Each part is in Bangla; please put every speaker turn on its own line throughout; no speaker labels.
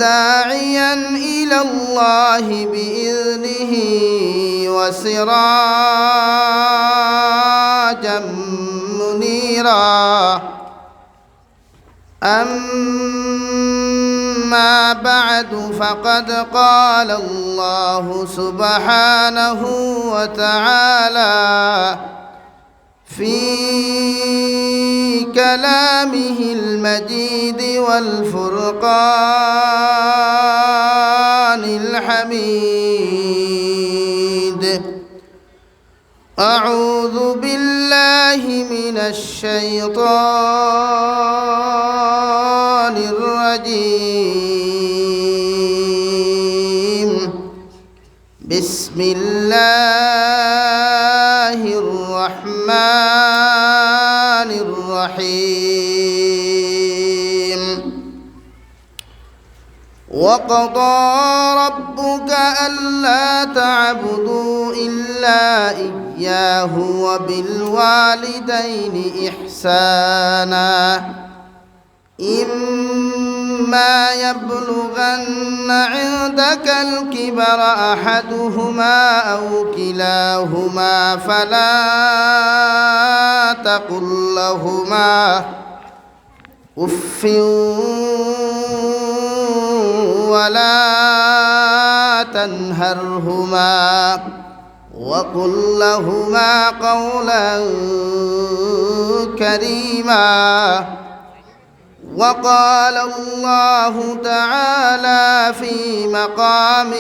وداعيا إلى الله بإذنه وسراجا منيرا أما بعد فقد قال الله سبحانه وتعالى في كلامه المجيد والفرقان الحميد أعوذ بالله من الشيطان الرجيم بسم الله الرحمن الرحيم وقضى ربك ألا تعبدوا إلا إياه وبالوالدين إحسانا إما يبلغن عندك الكبر أحدهما أو كلاهما فلا تقل لهما أف ولا تنهرهما وقل لهما قولا كريما وقال الله تعالى في مقام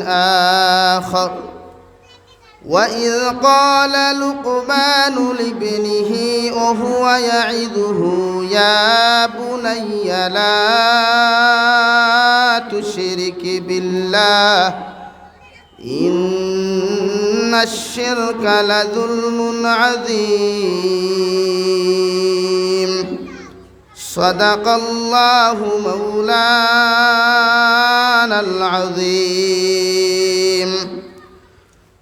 آخر وإذ قال لقمان لابنه وهو يعظه يا بني لا تشرك بالله إن الشرك لظلم عظيم صدق الله مولانا العظيم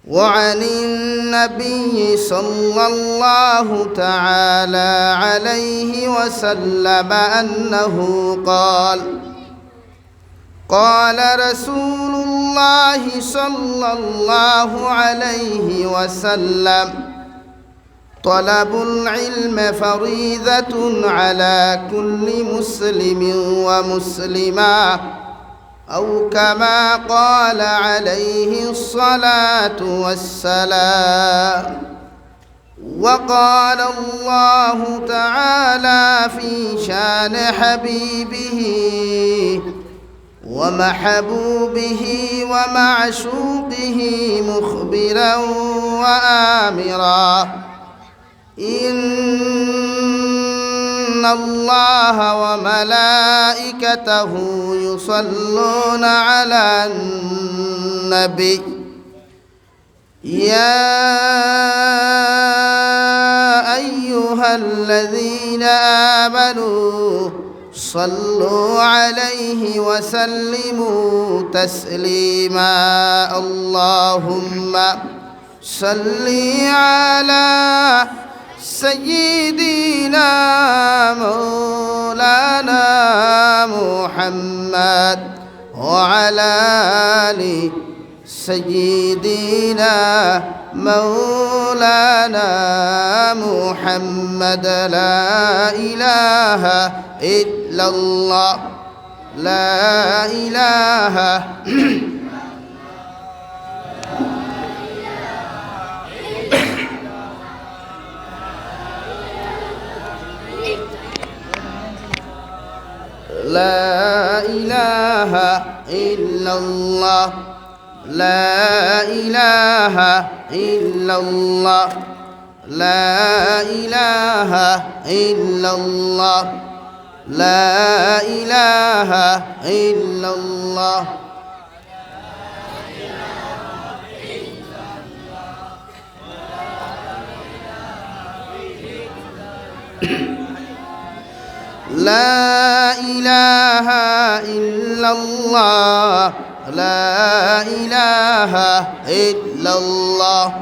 وعن النبي صلى الله تعالى عليه وسلم أنه قال رسول الله صلى الله عليه وسلم طلب العلم فريضة على كل مسلم ومسلمة أو كما قال عليه الصلاة والسلام وقال الله تعالى في شان حبيبه ومحبوبه ومعشوقه مخبرا وآمرا إن الله وملائكته يصلون على النبي يا أيها الذين آمنوا صلوا عليه وسلموا تسليما اللهم صل على سيدنا مولانا محمد وعلى آل سيدنا مولانا محمد لا إله إلا الله لا إله لا إله إلا الله لا إله إلا الله لا إله إلا الله لا إله إلا الله لا إله إلا الله لا إله إلا الله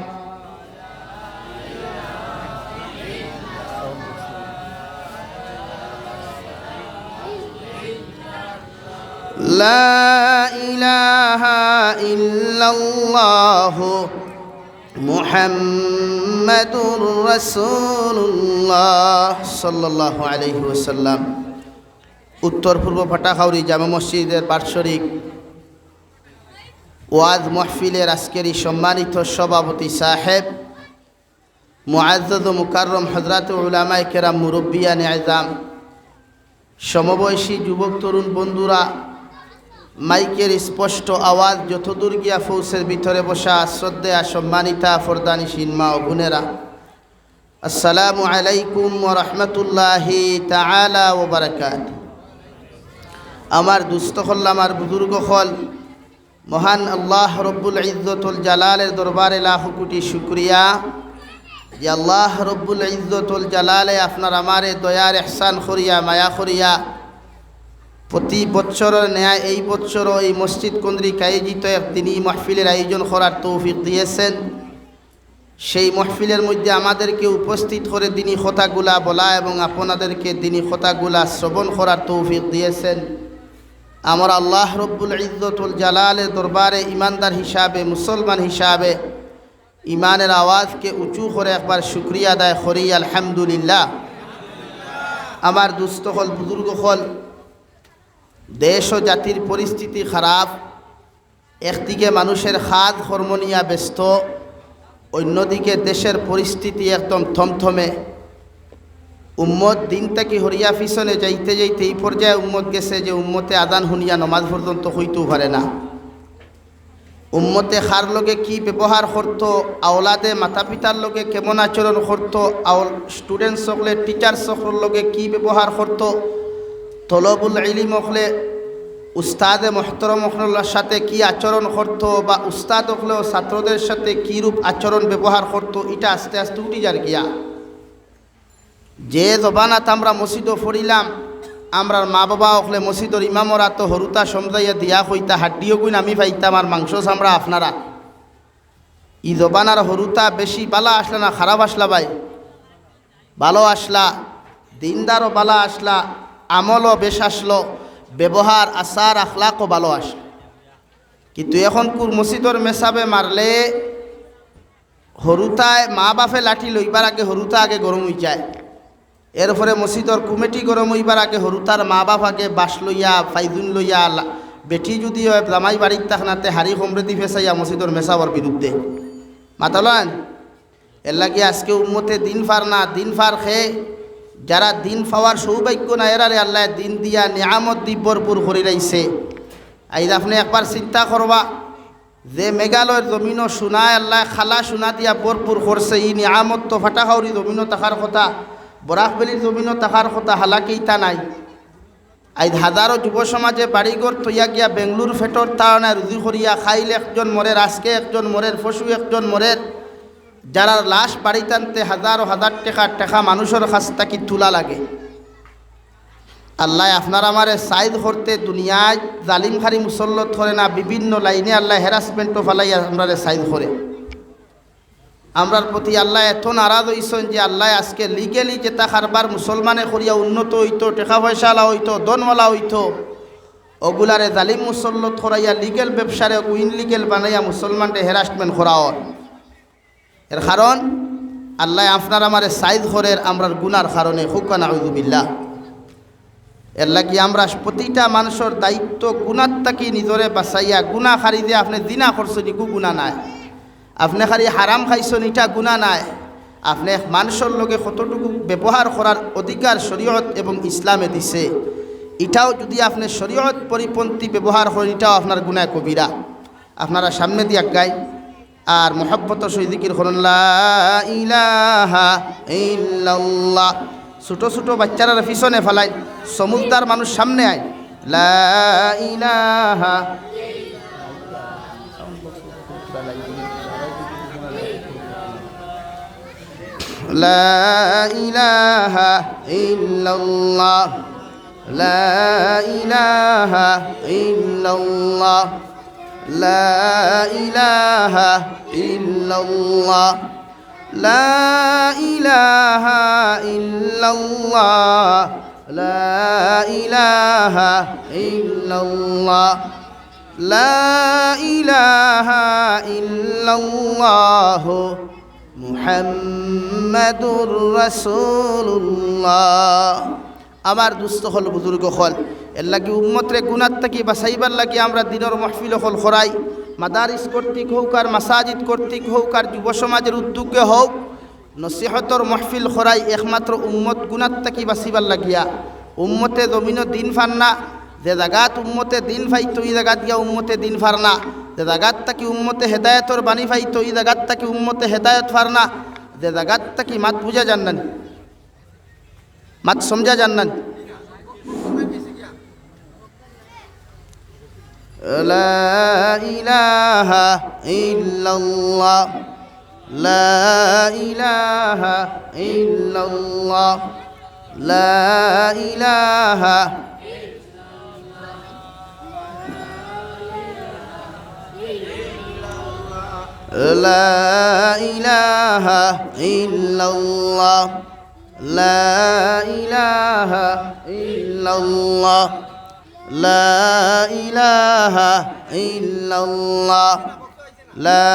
لا إله إلا الله محمد رسول الله صلى الله عليه وسلم। উত্তর পূর্ব ফাটাখাউরি জামে মসজিদের বার্ষিক ওয়াজ মাহফিলের আজকের এই সম্মানিত সভাপতি সাহেব, মুআজ্জাজ ও মুকাররম হযরত উলামায়ে কেরাম, মুরব্বিয়ানে আযম, সমবয়সী যুবক তরুণ বন্ধুরা, মাইকের স্পষ্ট আওয়াজ যতদূর গিয়া ফৌসের ভিতরে বসা শ্রদ্ধেয়া সম্মানিতা ফরদানিশীন মা ও বোনেরা, আসসালামু আলাইকুম ওয়া রাহমাতুল্লাহি তাআলা ওয়া বারাকাতুহু। আমার দুস্থ হল, আমার বুজুর্গ হল, মহান আল্লাহ রব্বুল ইজ্জতুল জালালের দরবারে লাখ কোটি শুকরিয়া যে আল্লাহ রব্বুল ইজ্জতুল জালালে আপনার আমারে দয়ার ইহসান করিয়া মায়া করিয়া প্রতি বৎসরের ন্যায় এই বৎসরও এই মসজিদ কেন্দ্রিক আয়োজিত একদিনই মাহফিলের আয়োজন করার তৌফিক দিয়েছেন। সেই মাহফিলের মধ্যে আমাদেরকে উপস্থিত করে দিনী কথাগুলা বলা এবং আপনাদেরকে দিনী কথাগুলা শ্রবণ করার তৌফিক দিয়েছেন। আমরা আল্লাহ রব্বুল ইজ্জতুল জালালের দরবারে ইমানদার হিসাবে, মুসলমান হিসাবে ইমানের আওয়াজকে উঁচু করে একবার শুকরিয়া আদায় করি, আলহামদুলিল্লাহ। আমার দুস্থ হল, বুজুর্গ হল, দেশ ও জাতির পরিস্থিতি খারাপ। একদিকে মানুষের খাদ কর্ম নিয়ে ব্যস্ত, অন্যদিকে দেশের পরিস্থিতি একদম থমথমে। উম্মত দিন থেকে হরিয়া পিছনে যাইতে যাইতে এই পর্যায়ে উম্মত গেছে যে উম্মতে আদান শুনিয়া নমাজ পর্যন্ত হইতেও পারে না। উম্মতে খার লগে কি ব্যবহার করত, আওলাদে মাতা পিতার লগে কেমন আচরণ করত, স্টুডেন্ট সকলে টিচার সকলের লগে কি ব্যবহার করত, তলবুল ইলম হলে উস্তাদে মোহতরম হলের সাথে কি আচরণ করত, বা উস্তাদ হলেও ছাত্রদের সাথে কী রূপ আচরণ ব্যবহার করত, এটা আস্তে আস্তে উঠি যার গিয়া। যে জবানাত আমরা মসজিদও পড়িলাম, আমরার মা বাবা হলে মসজিদর ইমামরা তো হরুতা সমজাইয়া দিয়া হইতা, হাড্ডিও গুণ আমি পাইতাম আর মাংস চামড়া আপনারা। ই জবানার হরুতা বেশি বালা আসলা না খারাপ আসলা ভাই? ভালো আসলা, দিনদারও বালা আসলা, আমলও বেশ আসলো, ব্যবহার আচার আখলাকও ভালো আসলো। কিন্তু এখন কুর মসজিদর মেসাবে মারলে হরুতায় মা বাপে লাঠি লইবার আগে হরুতা আগে গরম হয়ে যায়। এরপরে মসজিদর কমিটি গরম হইবার আগে হরুতার মা বাপ আগে বাস লইয়া ফাইজুন লইয়া, বেটি যদি জামাই বাড়ির তাকনাতে হারি সমৃদ্ধি ফেসাইয়া মসজিদর মেসাবর বিরুদ্ধে মাতালান। এর লাগে আজকে উম্মতে দিন ফার না, দিন ফার খেয়ে যারা দিন পাওয়ার সৌভাগ্য না, এরারে আল্লাহ দিন দিয়া নিয়ামত দি ভরপুর করে রাইছে। আইজ আপনি একবার চিন্তা করবা যে মেঘালয়ের জমিনও সোনায় আল্লাহ খালা সোনা দিয়া ভরপুর করছে, ই নিয়ামত তো ফাটাখাউরি জমিনও থাকার কথা, বরাকবেলির জমিনও থাকার কথা, হালাকি তা নাই। আইজ হাজারো যুব সমাজে বাড়িঘর তৈয়া গিয়া বেঙ্গলুর ফেটর তাড়নায় রুজি করিয়া খাইলে একজন মরের, আজকে একজন মরের, পশু একজন মরের, যারা লাশ বাড়ি টানতে হাজার হাজার টাকা মানুষের কাছ থেকে তোলা লাগে। আল্লাহ আপনার আমারে সাইদ করতে দুনিয়ায় জালিম খারি মুসল্লত করে না, বিভিন্ন লাইনে আল্লাহ হ্যারাসমেন্টও ফালাইয়া আমরা সাইদ করে। আমরার প্রতি আল্লাহ এত নারাজ হইছেন যে আল্লাহ আজকে লিগেলি যেটা কারবার মুসলমানে করিয়া উন্নত হইতো, টাকা পয়সাওয়ালা হইতো, দনওয়ালা হইতো, ওগুলারে জালিম মুসল্লত করাইয়া লিগেল ব্যবসারে ইনলিগেল বানাইয়া মুসলমানকে হ্যারাসমেন্ট করা হয়। এর কারণ আল্লাহ আপনার আমারে সাইদ করের আমরার গুনার কারণে, হুক্কা নাউযুবিল্লাহ। এর লাগি আমরা প্রতিটা মানুষের দায়িত্ব গুনার থাকি নিজরে বাঁচাইয়া, গুণা খারি দিয়ে আপনি দিনা করছেন ইকু গুণা নাই, আপনি খালি হারাম খাইছেন এটা গুণা নাই, আপনি মানুষের লগে কতটুকু ব্যবহার করার অধিকার শরীয়ত এবং ইসলামে দিছে, এটাও যদি আপনি শরীয়ত পরিপন্থী ব্যবহার করেন এটাও আপনার গুনাহ কবিরা। আপনারা সামনে দিয়ে গাই আর মোহাব্বত সহিত জিকির করুন, লা ইলাহা ইল্লাল্লাহ। ছোটো ছোটো বাচ্চারা পিছনে ফেলায়, সমুদ্রার মানুষ সামনে আয়, লা ইলাহা লা ইলাহা ইল্লাল্লাহ, লা ইলাহা ইল্লাল্লাহ, লা ইলাহা ইল্লাল্লাহ, লা ইলাহা ইল্লাল্লাহ, লা ইলাহা ইল্লাল্লাহ লা ইলাহা ইল্লাল্লাহ মুহাম্মাদুর রাসূলুল্লাহ। আমার দুস্থ হল বুজুর্গ হল এর লাগি উম্মতরে গুনাত থাকি বাঁচাইবার লাগি আমরা দিনের মাহফিল হল খরাই, মাদারিস কর্তৃক হোক আর মাসাজিদ কর্তৃক হোক আর যুব সমাজের উদ্যোগে হোক, নসিহতর মাহফিল খরাই একমাত্র উম্মত গুনাত থাকি বাঁচিবার লাগিয়া। উম্মতে জমিনও দিন ফারনা, যে জাগাত উম্মতে দিন ফাইতো এই জাগাত গিয়া উম্মতে দিন ফারনা, যে জাগাত থাকি উম্মতে হেদায়তর বাণী ফাইতো এই জাগাত থাকি উম্মতে হেদায়ত ফারনা, যে জাগাত থাকি মাত বুঝা জান্নান, মাত সমঝা জান্নান। লা ইলাহা ইল্লাল্লাহ লা ইলাহা ইল্লাল্লাহ লা ইলাহা লা ইলাহা ইল্লাল্লাহ লা ইলাহা ইল্লাল্লাহ লা ইলাহা ইল্লাল্লাহ লা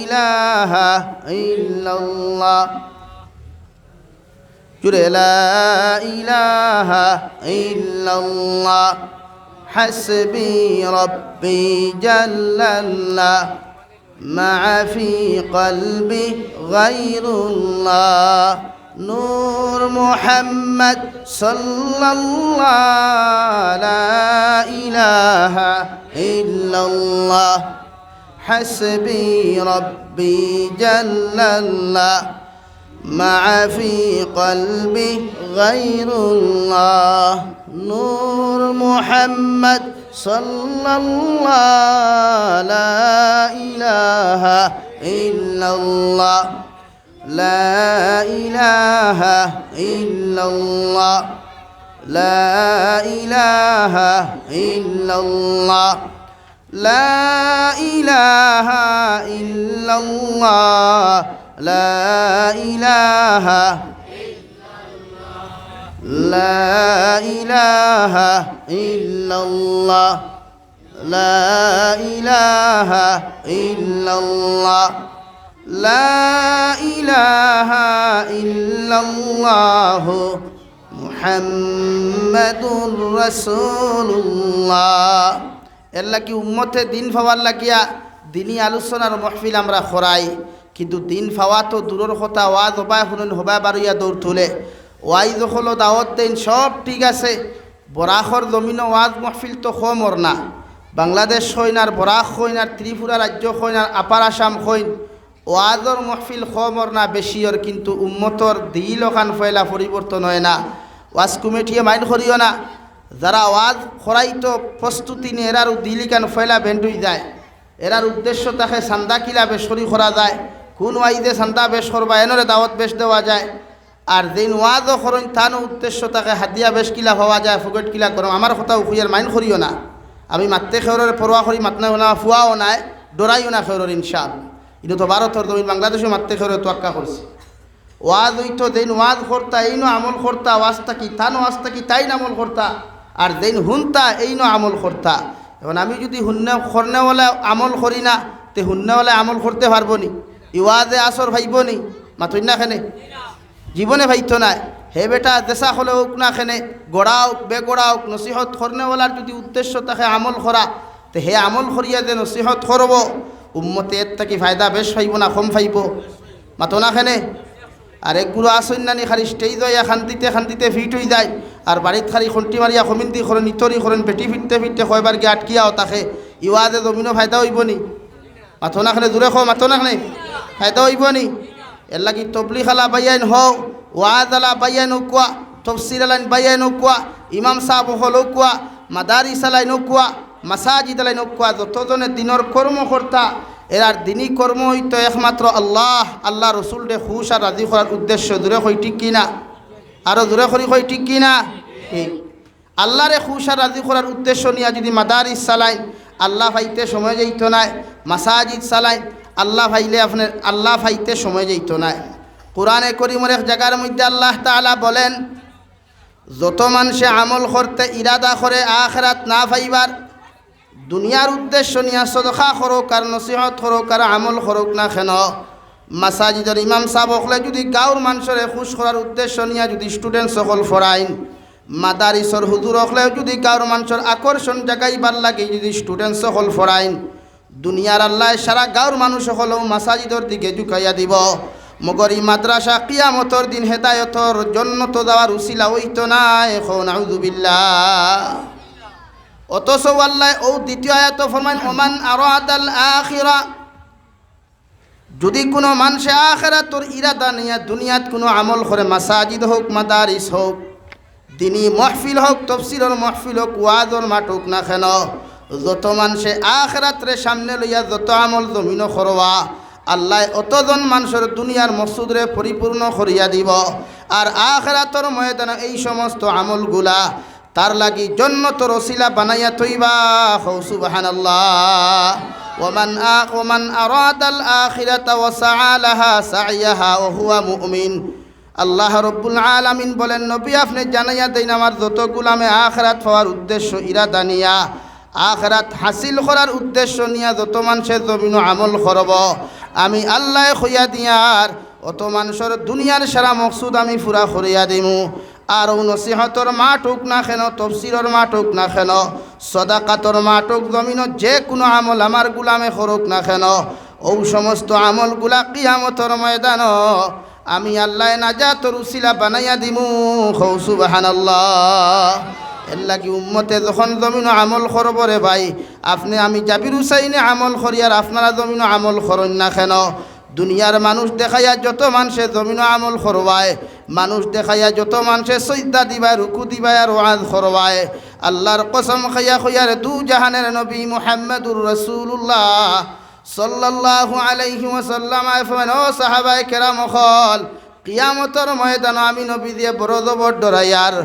ইলাহা ইল্লাল্লাহ জুড়ে লা ইলাহা ইল্লাল্লাহ হাসবি রব্বি জাল্লাল্লাহ মা ফি কলবি গায়রুল্লাহ নূর মুহাম্মদ সাল্লাল্লাহু লা ইলাহা ইল্লাল্লাহ হাসবি রব্বি জাল্লাল্লাহ মা ফি কলবি গায়রুল্লাহ নূর মুহাম্মদ সাল্লাল্লাহু লা ইলাহা ইল্লাল্লাহ লা ইলাহা ইল্লাল্লাহ লা ইলাহা ইল্লাল্লাহ লা ইলাহা ইল্লাল্লাহ লা ইলাহা লা ইলাহা ইল্লাল্লাহ লা ইলাহা ইল্লাল্লাহ লা ইলাহা ইল্লাল্লাহ মুহাম্মাদুর রাসূলুল্লাহ। এর লাগি উম্মতে দিন পাওয়ার লাগিয়া দিনী আলোচনার মাহফিল আমরা খরাই, কিন্তু দিন পাওয়া তো দূরের কথা, ওয়াজ হবায় শুনুন হবায় বারুইয়া দৌড় তুলে ওয়াইজ হলো দাওয়াত দেন সব ঠিক আছে, বরাকর জমিন ওয়াজ মাহফিল তো খমর না। বাংলাদেশ হইন আর বরাক হইন আর ত্রিপুরা রাজ্য হইন আর আপার আসাম হইন ওয়াজর মাহফিল খমর না বেশিওর, কিন্তু উম্মতর দিল খান ফয়লা পরিবর্তন হয় না। ওয়াজ কমিটিয়ে মাইন করিও না, যারা ওয়াজ খরাইতো প্রস্তুতি নিয়ে এরার দিলি কান ফয়লা বেন্ডুই যায়, এরার উদ্দেশ্য তাকে চান্দা কিলা বেসরি করা যায়, কোন ওয়াইজে চান্দা বেশ করবা এনরে দাওয়াত বেশ দেওয়া যায়, আর যেন ওয়াজও করেন তানো উদ্দেশ্য তাকে হাতিয়া বেশ কিলা হওয়া যায়, ফুকট কিলা করো। আমার কথা উখুয়ার মাইন করিও না, আমি মাত্রে খেউরের পরোয়া করি মাতনা না ফুয়াও নাই ডরাইও না খেউরের ইনশাআল্লাহ। কিন্তু তো ভারতের জমিন বাংলাদেশে মাত্রে খেউরের তোয়াক্কা করছে। ওয়াজ হইতো যেন ওয়াজ করতা এইনো আমল করতা, ওয়াজটা কি তানো ওয়াজটা কি তাই আমল করতা, আর যেন হুনতা এইনো আমল করতা। এখন আমি যদি খরনেওয়ালা আমল করি না তে হুন্নেওয়ালা আমল করতে পারবো নি? ইওয়াজে আসর ভাইব নি? মাতই না খেনে জীবনে ভাইতো নাই। হে বেটা দেশা হলে হোক না খেনে গড়া হোক বেগড়া হোক, নসিহত খরনেওয়ালার যদি উদ্দেশ্য থাকে আমল করা, তো হে আমল করিয়া যে নসিহত করব উম্মতে এর থাকি ফায়দা বেশ পাইব না কম পাইব? মাতো না খেনে। আর একগুলো আসন নানি খালি স্টেজ হইয়া শান্তিতে শান্তিতে ফিট হয়ে যায়, আর বাড়িত খালি খন্টি মারিয়া খমিন্দি করেন ইতরি করেন পেটি ফিরতে ফিরতে কয়বার গিয়ে আটকিয়াও তাকে ইওয়াজে জমিনও ফায়দা হইব নি? মাথো না খানে দূরে খো মাথো না খানে ফায়দা হইব নি? এর লাগি তবলিগ আলা বাইয়ান হও, ওয়াজ আলা বাইয়ান কোয়া, তফসির আলাইন বাইয়ান কোয়া, ইমাম সাহেব হল কোয়া, মাদারিস আলাইন কোয়া, মাসাজিদ আলাইন কোয়া, যতজনে দিনের কর্মকর্তা এরার দিনই কর্ম হইতো একমাত্র আল্লাহ আল্লাহ রসুল দে খুশ আর রাজি করার উদ্দেশ্য। দূরে কই ঠিক কিনা? আরও দূরে করি কই ঠিক কিনা? ঠিক। আল্লাহরে খুশ আর রাজি করার উদ্দেশ্য নিয়ে যদি মাদারিস চালাইন আল্লাহ ভাইতে সময় যাইতো নাই, মাসাজিদ চালাইন আল্লাহ ভাইলে আপনার আল্লাহ ভাইতে সময় যাইতো নাই। কোরআনে করিমের এক জায়গার মধ্যে আল্লাহ তাআলা বলেন যত মানুষে আমল করতে ইরাদা করে আখিরাত না পাইবার, দুনিয়ার উদ্দেশ্য নিয়ে সদকা করুক আর নসিহত করুক আর আমল করুক না কেন, মাসাজিদের ইমাম সাহেব হলে যদি গাঁর মানুষের খুশ করার উদ্দেশ্য নিয়ে যদি স্টুডেন্ট সকল ফরাইন, মাদারিসর হুজুর হলেও যদি গাঁর মানুষের আকর্ষণ জাগাইবার লাগে যদি স্টুডেন্ট সকল ফরাইন, দুনিয়ার আল্লাহ সারা গাঁর মানুষ হলেও মাসাজিদের দিকে ঝুঁকাইয়া দিব। মগর এই মাদ্রাসা কিয়ামতর দিন হেদায়তর জন্য তো দেওয়ার উসিলা হইতো না। এখন আউযুবিল্লাহ। অথচ আল্লাহ ও দ্বিতীয় আয়াত ফরমান ওমান আরাদাল আখিরা, যদি কোনো মানুষে আখিরাতর ইরাদা নিয়ে দুনিয়াত কোনো আমল করে, মাসাজিদ হোক মাদারিস হোক, দিনী মাহফিল হোক, তাফসীরের মাহফিল হোক, ওয়াজর মাঠ হোক না কেন, যত মানুষে আখিরাতরে সামনে লইয়া যত আমল জমিন করবা, আল্লাহ অতজন মানুষের দুনিয়ার মকসুদরে পরিপূর্ণ করিয়া দিব। আর আখিরাতর ময়দানে এই সমস্ত আমলগুলা তার লাগি জান্নাতের ওসিলা বানাইয়া থইবা। সুবহানাল্লাহ। ওমান আরাদাল আখিরাতা ওয়া সাআ লাহা সা'য়াহা ওয়া হুয়া মুমিন। আল্লাহ রাব্বুল আলামিন বলেন, নবী আপনি জানাইয়া দেন আমার যত গোলামে আখিরাত পাওয়ার উদ্দেশ্য ইরাদা নিয়া, আখিরাত হাসিল করার উদ্দেশ্য নিয়া যত মানুষের জমিন আমল করব, আমি আল্লাহ কইয়া দিয়ার অত মানুষের দুনিয়ার সারা মকসুদ আমি পুরা করিয়া দিমু। আর ও নসিহতর মাঠ হোক না কেন, তফসিরের মাঠ হোক না কেন, সদাকাতর মাঠ হোক, জমিন যে কোনো আমল আমার গুলামে করুক না কেন, ও সমস্ত আমলগুলা কিয়ামতর ময়দান আমি আল্লাহ নাজাতর উসিলা বানাইয়া দিমু। সুবহানাল্লাহ। এর লাগি উম্মতে যখন জমিন আমল করব রে ভাই, আপনি আমি জাবির হুসাইনে আমল করি আর আপনারা জমিন আমল করেন না কেন, দুনিয়ার মানুষ দেখাইয়া যত মানুষে জমিন আমল করবায়, মানুষ দেখাইয়া যত মানুষে সজদা দিবায়, রুকু দিবায় আর ওয়াজ করবায়, আল্লাহর কসম খাইয়া খইয়ার দু জাহানের নবী মুহাম্মদুর রাসূলুল্লাহ সাল্লাল্লাহু আলাইহি ওয়াসাল্লাম আইফান ও সাহাবায়ে কেরাম হল, কিয়ামতর ময়দান আমি নবী দিয়ে বড় জবর ডরাইয়ার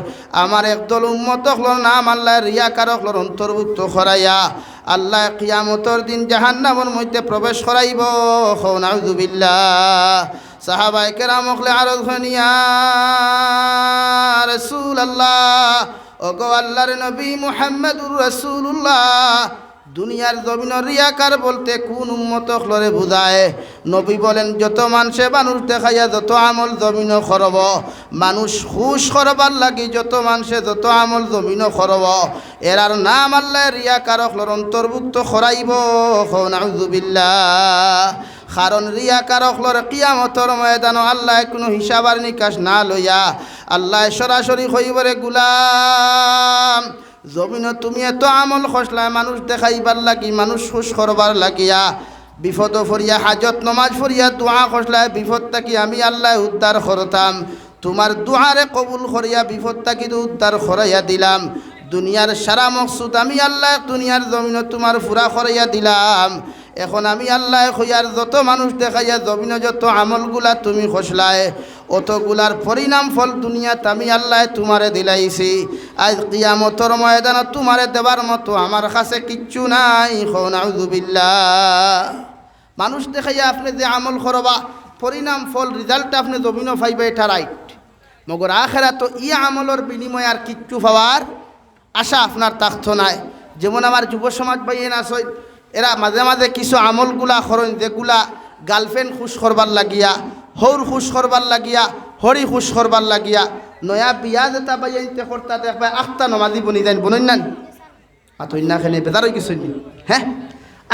আমার একদল উম্মত হলর নাম আল্লাহ রিয়াকার হলর অন্তর্ভুক্ত করাইয়া আল্লাহ কিয়ামতর দিন জাহান্নামের মধ্যে প্রবেশ করাইব। নাউযুবিল্লাহ। সাহাবায়ে কেরাম হলে আরজ হনিয়া রাসূলুল্লাহ, ওগো আল্লাহর নবী মুহাম্মদুর রাসূলুল্লাহ, দুনিয়ার জমিন রিয়াকার বলতে কোন উম্মত হলরে বুঝায়? নবী বলেন, যত মানুষে মানুষ দেখাইয়া যত আমল জমিন করব, মানুষ খুশ করবার লাগি যত মানুষে যত আমল জমিন করব, এরার নাম আল্লাহ রিয়াকার হলর অন্তর্ভুক্ত করাইব। নাউযুবিল্লাহ। কারণ রিয়াকার হলর কিয়ামতর ময়দান আল্লাহ কোনো হিসাব আর নিকাশ না লইয়া আল্লাহ সরাসরি হইবরে গুলাম, জমিন তুমি এত আমল খসলায় মানুষ দেখাইবার লাগি, মানুষ খুশ করবার লাগিয়া, বিপদ ফরিয়া হাজত নমাজ ফরিয়া দোয়া খসলায় বিপদ থাকি আমি আল্লাহ উদ্ধার করতাম, তোমার দোয়ারে কবুল করিয়া বিপদ থাকি উদ্ধার করাইয়া দিলাম, দুনিয়ার সারা মকসুদ আমি আল্লাহ দুনিয়ার জমিন তোমার পুরা করাইয়া দিলাম। এখন আমি আল্লাহ হইয়ার যত মানুষ দেখাইয়া জমিন যত আমলগুলা তুমি খসলায় অতগুলার পরিণাম ফল দুনিয়াত আমি আল্লাহ তোমারে দিলাইছি। আজ কিয়ামতর ময়দান তোমারে দেবার মতো আমার কাছে কিচ্ছু নাই। নাউযুবিল্লাহ। মানুষ দেখাইয়া আপনি যে আমল করবা পরিণাম ফল রেজাল্ট আপনি জমিনও পাইবা, এটা রাইট, মগর আখিরাত ই আমলের বিনিময়ে আর কিচ্ছু পাওয়ার আশা আপনার থাকতো নাই। যেমন আমার যুব সমাজ ভাইয়েন আছে, এরা মাঝে মাঝে কিছু আমলগুলা করেন যেগুলা গার্লফ্রেন্ড খুশ করবার লাগিয়া, হৌর খুশ করবার লাগিয়া, হরি খুশ করবার লাগিয়া, নয়া বিয়া যেটা বাইতে করতা দেখবা আখতা নমাজি বনি দেন, বনেন না আতইনা খেনে বেজার হয়ে কিছু নি, হ্যাঁ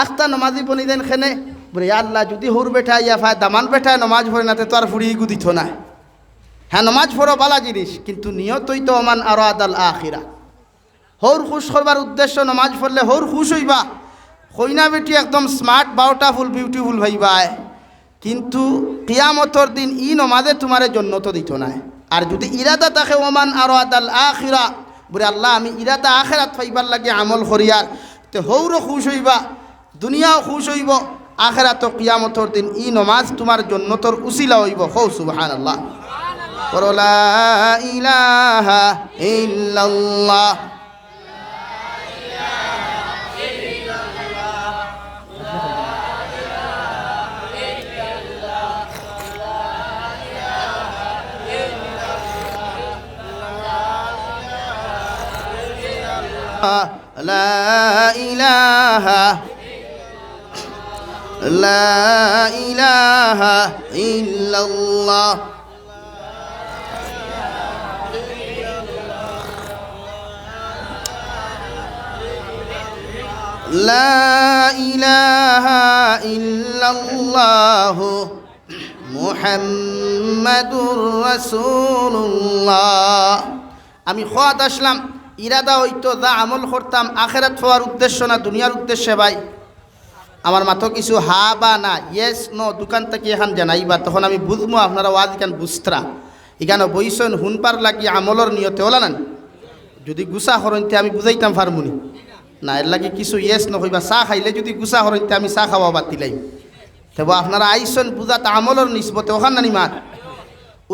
আখতা নমাজি বনি দেন খেনে বলে আল্লাহ যদি হৌর বেঠা ইয়া ফায় দামান বেঠায় নমাজ পড়ে না তো আর ফুড়ি গুদিত না। হ্যাঁ নমাজ পড়ো বালা জিনিস, কিন্তু নিয়তই তো ওমান আরাদাল আখিরা, হৌর খুশ করবার উদ্দেশ্য নমাজ পড়লে হৌর খুশ হইবা, কইনা বেটি একদম স্মার্ট বাউটাফুল বিউটিফুল হইবায়, কিন্তু কিয়ামতর দিন ই নমাজে তোমারে জন্নত দিত না। আর যদি ইরাদা থাকে ওমান আরাদাল আখিরা, বলে আল্লাহ আমি ইরাদা আখিরাত পাইবার লাগে আমল করিয়ার, তো হৌরও খুশ হইবা, দুনিয়াও খুশ হইব, আখিরাত কিয়ামতর দিন ই নমাজ তোমার জন্নতর উসিলা হইব। হৌ সুবহানাল্লাহ। লা ইলাহা ইল্লাল্লাহ। লা ইলাহা লা ইলাহা ইল্লাল্লাহ লা ইলাহা ইল্লাল্লাহ মুহাম্মাদুর রাসূলুল্লাহ। আমি খোয়াত আসলাম, ইরাদা হইতো যা আমল করতাম আখেরাত পাওয়ার উদ্দেশ্য না দুনিয়ার উদ্দেশ্যে। ভাই আমার মাথা কিছু হা বা না, ইয়েস নো দোকান থেকে এখন জানাইবা, তখন আমি বুঝবো আপনারা ওয়াজ এখান বুঝতরা। এখানে বইসন হুনপার লাগি আমলর নিয়তে ওলা না, যদি গুসা হরইতে আমি বুঝাইতাম ফার্মুনি না, এর লাগে কিছু ইয়েস নহইবা। চাহ খাইলে যদি গুসা হরইতে আমি চাহ খাওয়া বাদ দিলাই, তবে আপনারা আইসন বুঝাতে আমলর নিসবতে ওখান নানি মার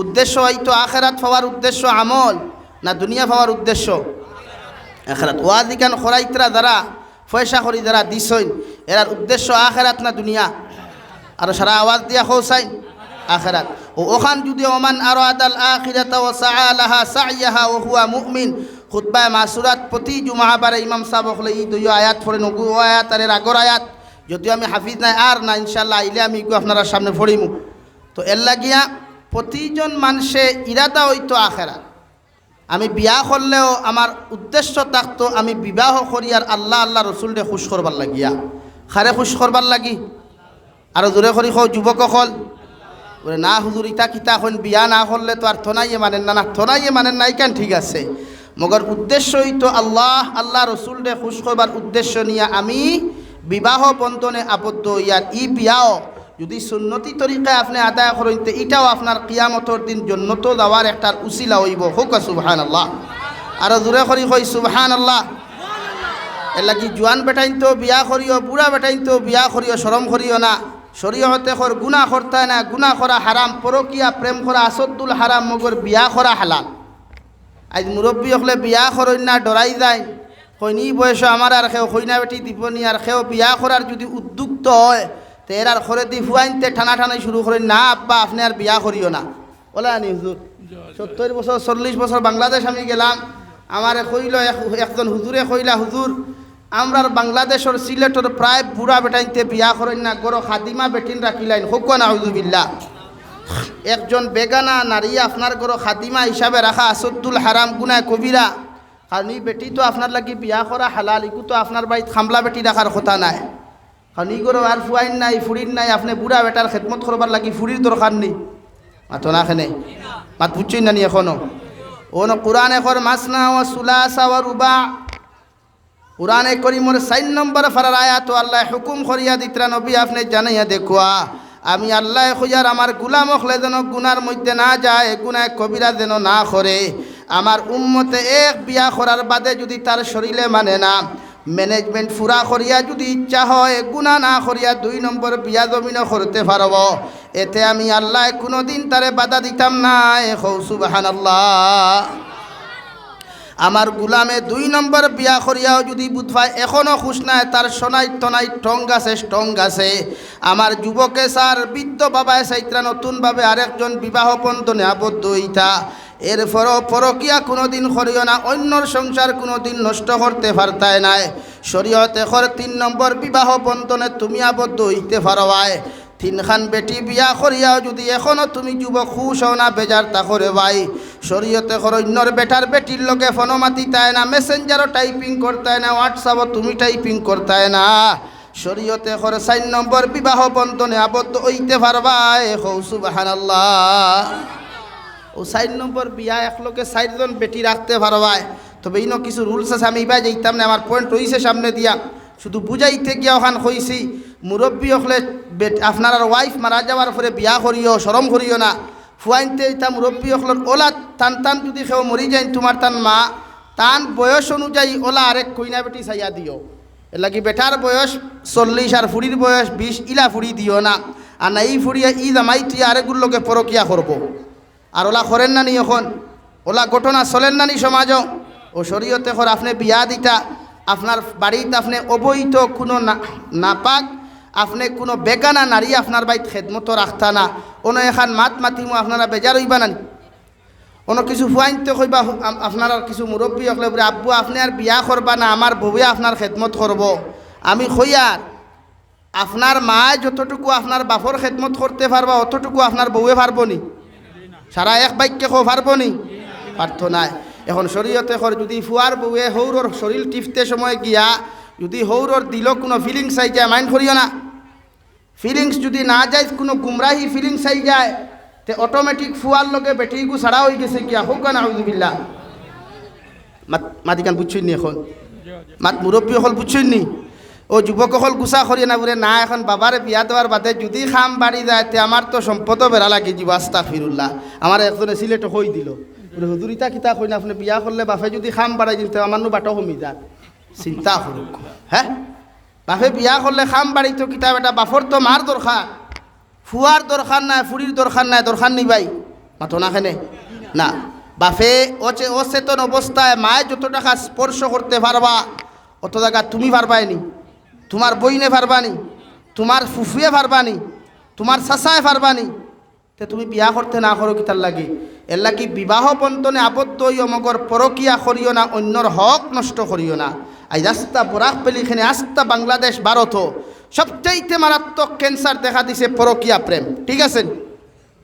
উদ্দেশ্য হয়তো আখেরাত পাওয়ার উদ্দেশ্য আমল না দুনিয়া পাওয়ার উদ্দেশ্য আখেরাত। ওয়াজ এখান খরাইতরা যারা পয়সা করি যারা দিছইন এরার উদ্দেশ্য আখেরাত না দুনিয়া? আর সারা আওয়াজ দিয়া খোসাইন আখেরাত। ও ওখান যদি ওমান আরাদাল আখিরাতা ওয়া সাআলাহা সাইয়াহা ওয়া হুয়া মুমিন খুতবা মাসুরাত প্রতি জুমা বারে ইমাম সাহেব হলে এই দুই আয়াত পড়েন, ও আয়াত আর এর আগর আয়াত যদিও আমি হাফিজ নাই আর না, ইনশাল্লাহ আইলে আমি আপনারা সামনে পড়িমু। তো এর লাগিয়া প্রতিজন মানুষে ইরাদা হইতো আখেরাত। আমি বিয়া করলেও আমার উদ্দেশ্য থাকতো আমি বিবাহ করি আর আল্লাহ আল্লাহ রসুলরে খুশ করবার লাগিয়া। খারে খুশ করবার লাগি আর জোরে করি খো যুবক হল বলে না হুজুর ইতা কিতা এখন বিয়া না করলে তো আর থনাইয়ে মানেন না, না থনাইয়ে মানেন নাই কেন ঠিক আছে, মগর উদ্দেশ্যই তো আল্লাহ আল্লাহ রসুলরে খুশ করবার উদ্দেশ্য নিয়ে আমি বিবাহ বন্ধনে আবদ্ধ ইয়ার। ই বিয়াও যদি সুন্নতি তরিকায় আপনি আদায় করেন এটাও আপনার কিয়ামতর দিন জন্নত যাওয়ার একটা উসিলা হইব। হোক সুবহানাল্লাহ, আর জোরে করি কই সুবহানাল্লাহ। এর লাগি জোয়ান বেটাইন তো বিয়া করিও, বুড়া বেটাইন তো বিয়া করিও, শরম করিও না। শরীয়তে কর গুনাহ করতে না, গুনাহ করা হারাম, পরকিয়া প্রেম করা আসদ্দুল হারাম, মগর বিয়া করা হালাল। আজ মুরব্বী হলে বিয়া করেন না ডরাই যায়, কইনি বয়স আমার আর খেও কইনা বেটি দিবনি আর খেও বিয়া করার যদি উদ্যুক্ত হয় তো এর আর খরে দি ফুয়াইনতে ঠানা ঠানাই শুরু করেন না আব্বা আপনি আর বিয়া করিও না। বলে আনি হুজুর 70 বছর 40 বছর বাংলাদেশ আমি গেলাম, আমারে কইল একজন হুজুরে কইলা হুজুর আমরার বাংলাদেশের সিলেটর প্রায় বুড়া বেটাইনতে বিয়া করেন না, গরো খাদিমা বেটিন রাখিলাইন। হোক না হুজুবিল্লাহ, একজন বেগানা নারী আপনার গরো খাদিমা হিসাবে রাখা আসদ্দুল হারাম গুনাহ কবিরা। কারণ এই বেটি তো আপনার লাগি বিয়া করা হালাল, ইকু তো আপনার বাড়িত খামলা বেটি রাখার কথা নাই। কারণ ই গরো আর ফুয়াইন নাই ফুড়ির নাই, আপনি বুড়া বেটার খেদমত করবার লাগি ফুড়ির দরকার নেই। মাতো না খেনে মাত বুঝছই না নি এখনো ও ন কোরআন এখন মাসনা ও সুলাসা ও রুবা কুরআনে করিমর 4 নম্বর ফারার আয়াত আল্লাহ হুকুম করিয়া দিতরা নবী আপনি জানাইয়া দেখুয়া আমি আল্লাহ খুঁজার আমার গুলাম হলে যেন গুনার মধ্যে না যায়, গুনায় কবিরা যেন না করে। আমার উম্মতে এক বিয়া করার বাদে যদি তার শরীরে মানে না, ম্যানেজমেন্ট ফুরা করিয়া যদি ইচ্ছা হয় গুনাহ না করিয়া 2 নম্বর বিয়া জমিনও করতে পারব, এতে আমি আল্লাহ কোনোদিন তারে বাধা দিতাম না। সুবহানাল্লাহ। আমার গুলামে 2 নম্বর বিয়া করিয়াও যদি বুধবাই এখনও খুশ নাই, তার সোনাই টনাই স্ট্রং আছে। আমার যুবকে স্যার বৃদ্ধ বাবায় সাইত্রা নতুনভাবে আরেকজন বিবাহ বন্ধনে আবদ্ধ হইতা, এরপরও পরকিয়া কোনোদিন করিও না, অন্যর সংসার কোনোদিন নষ্ট করতে পারতায় নাই। শরীয়তে 3 নম্বর বিবাহ বন্ধনে তুমি আবদ্ধ হইতে পারবাই। 3 খান বেটি বিয়া করিয়াও যদি এখনও তুমি যুবক খুশ হও না, বেজার তা করে ভাই। শরীয়তে অন্যর বেটার বেটির লোকে ফোনও মাতিতায় না, মেসেঞ্জারও টাইপিং করতায় না, হোয়াটসঅ্যাপও তুমি টাইপিং করতায় না। শরীয়তে 4 নম্বর বিবাহ বন্ধনে আবদ্ধ হইতে পারবাই। সুবহানাল্লাহ। ও 4 নম্বর বিয়া এক লোকে 4 জন বেটি রাখতে পারবাই। তবে ইনো কিছু রুলস আছে, আমি এবার যাইতাম না, আমার পয়েন্ট রয়েছে সামনে দিয়া, শুধু বুঝাইতে গিয়া ওখান কইছি মুরব্বী হলে আপনার আর ওয়াইফ মারা যাওয়ার পরে বিয়া করিও, শরম করিও না। ফুয়াইনতে তা মুরব্বী হলের ওলা টান যদি কেউ মরি যায় তোমার তান মা তান বয়স অনুযায়ী ওলা আরেক কইনা বেটি চাইয়া দিও। এর লাগি বেটার বয়স 40 আর ফুড়ির বয়স 20 ইলা ফুড়ি দিও না। আর না এই ফুড়িয়া ই জামাইটি আরেকগুলোকে পরকিয়া করবো। আর ওলা করেন না নি এখন, ওলা ঘটনা চলেন না নি সমাজ। ও শরীয়তে আপনি বিয়া দিতা আপনার বাড়িতে আপনি অবৈধ কোনো নাপাক আপনি কোনো বেগানা নারী আপনার বাড়িতে খেদমতো রাখতা না। অন্য এখান মাত মাতিমু আপনারা বেজার হইবা না। কোনো কিছু ফুয়াইনতে কইবা আপনার আর কিছু মুরব্বী হকলে বলে আব্বু আপনি আর বিয়া করবা না, আমার বউয়ে আপনার খেদমত করব। আমি কইয়ার আপনার মা যতটুকু আপনার বাপর খেদমত করতে পারবা অতটুকু আপনার বউয়ে পারবো নি? সারা এক বাক্যে খো পারবো নি? পারতো নাই। এখন শরীয়তে কর যদি ফুয়ার বউয়ে হৌরর শরীর টিপতে সময় গিয়া যদি হৌরর দিল কোনো ফিলিংস আই যায়, মাইন্ড করিও না। ফিলিংস যদি না যায়, কোনো গুমরাহি ফিলিংস আই যায়, তে অটোমেটিক ফুয়ার লগে বেটিগু ছাড়া হয়ে গেছে গিয়া হোক না আউযুবিল্লাহ। মাদিকান বুঝছই নি? এখন মাত মুরব্বী হল বুঝছই নি? ও যুবক হল গুছা করিয়ে না বলে না এখন বাবার বিয়া দেওয়ার বাদে যদি খাম বাড়ি যায় তে আমার তো সম্পদও বেড়া লাগে যাব। আস্তাগফিরুল্লাহ। আমার একজনে সিলেটে কই দিল বলে হুজুর ইতা কিতা কই না আপনি বিয়া করলে বাপে যদি খাম বাড়াই দিন তো আমার নো বাটো কমি যাক। চিন্তা করুক। হ্যাঁ, বাপে বিয়া করলে খাম বাড়ি তো কিতা বেটা বাপর তো মার দরকার, ফুয়ার দরকার নাই, ফুরির দরকার নাই। দরকার নি ভাই? মাতো না খেনে না। বাপে অচেতন অবস্থায় মায়ে যত টাকা স্পর্শ করতে পারবা অত জায়গা তুমি পারবাইনি, তোমার বইনে পারবানি, তোমার ফুফুয়ে পারবানি, তোমার চাচায় পারবানি। তে তুমি বিয়া করতে না করো কিতার লাগে? এর লাগি বিবাহ বন্ধনে আবদ্ধ হইও, মগর পরকিয়া করিও না, অন্যর হক নষ্ট করিও না। আজ আস্তা বরাক পেলিখানে আস্তা বাংলাদেশ ভারত সবচাইতে মারাত্মক ক্যান্সার দেখা দিছে পরকিয়া প্রেম। ঠিক আছে,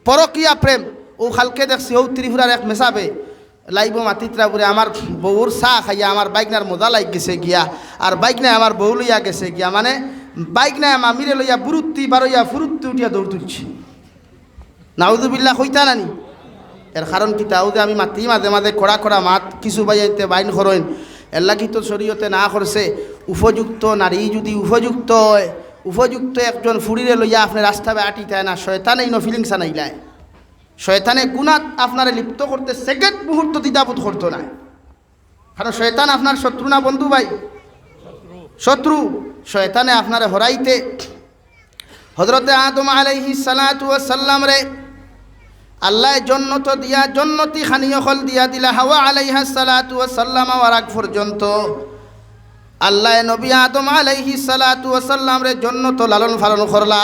পরকিয়া প্রেম। ও খালকে দেখছি ও ত্রিপুরার এক মেসাবে লাইব মাতিত্রা করে আমার বউর চাহ খাইয়া আমার বাইকনার মজা লাগ গেছে গিয়া, আর বাইক নাই আমার বউ লইয়া গেছে গিয়া, মানে বাইক নাই মামিরে লইয়া বুরুত্তি বারইয়া ফুরুত্তি উঠিয়া দৌড় তুলছি। নাউযুবিল্লাহ কইতা নানি? এর কারণ কি তাও যে আমি মাতি মাঝে মাঝে কড়া কড়া মাত কিছু বাইতে বাইন করেন। এর লাগি তো শরীয়তে না করছে উপযুক্ত নারী যদি উপযুক্ত হয়, উপযুক্ত একজন ফুরিরে লইয়া আপনি রাস্তায় আটি থাকে না, শয়তানে ইনো ফিলিংস আনাইলায়। শয়তানে গুনাত আপনারে লিপ্ত করতে সেকেন্ড মুহূর্ত দ্বিধাবোধ করতো না। কারণ শয়তান আপনার শত্রু না বন্ধু ভাই? শত্রু। শয়তানে আপনারে হরাইতে হযরতে আদম আলাইহিস সালাতু ওয়াস সালাম রে আল্লাহ জন্নত দিয়া জন্নতি খানিয় ফল দিয়া দিলা হাওয়া আলাইহিস সালাতু ওয়াস সালাম আর আগ পর্যন্ত আল্লাহ নবী আদম আলাইহিস সালাতু ওয়াস সালাম রে জন্নত লালন পালন করলা,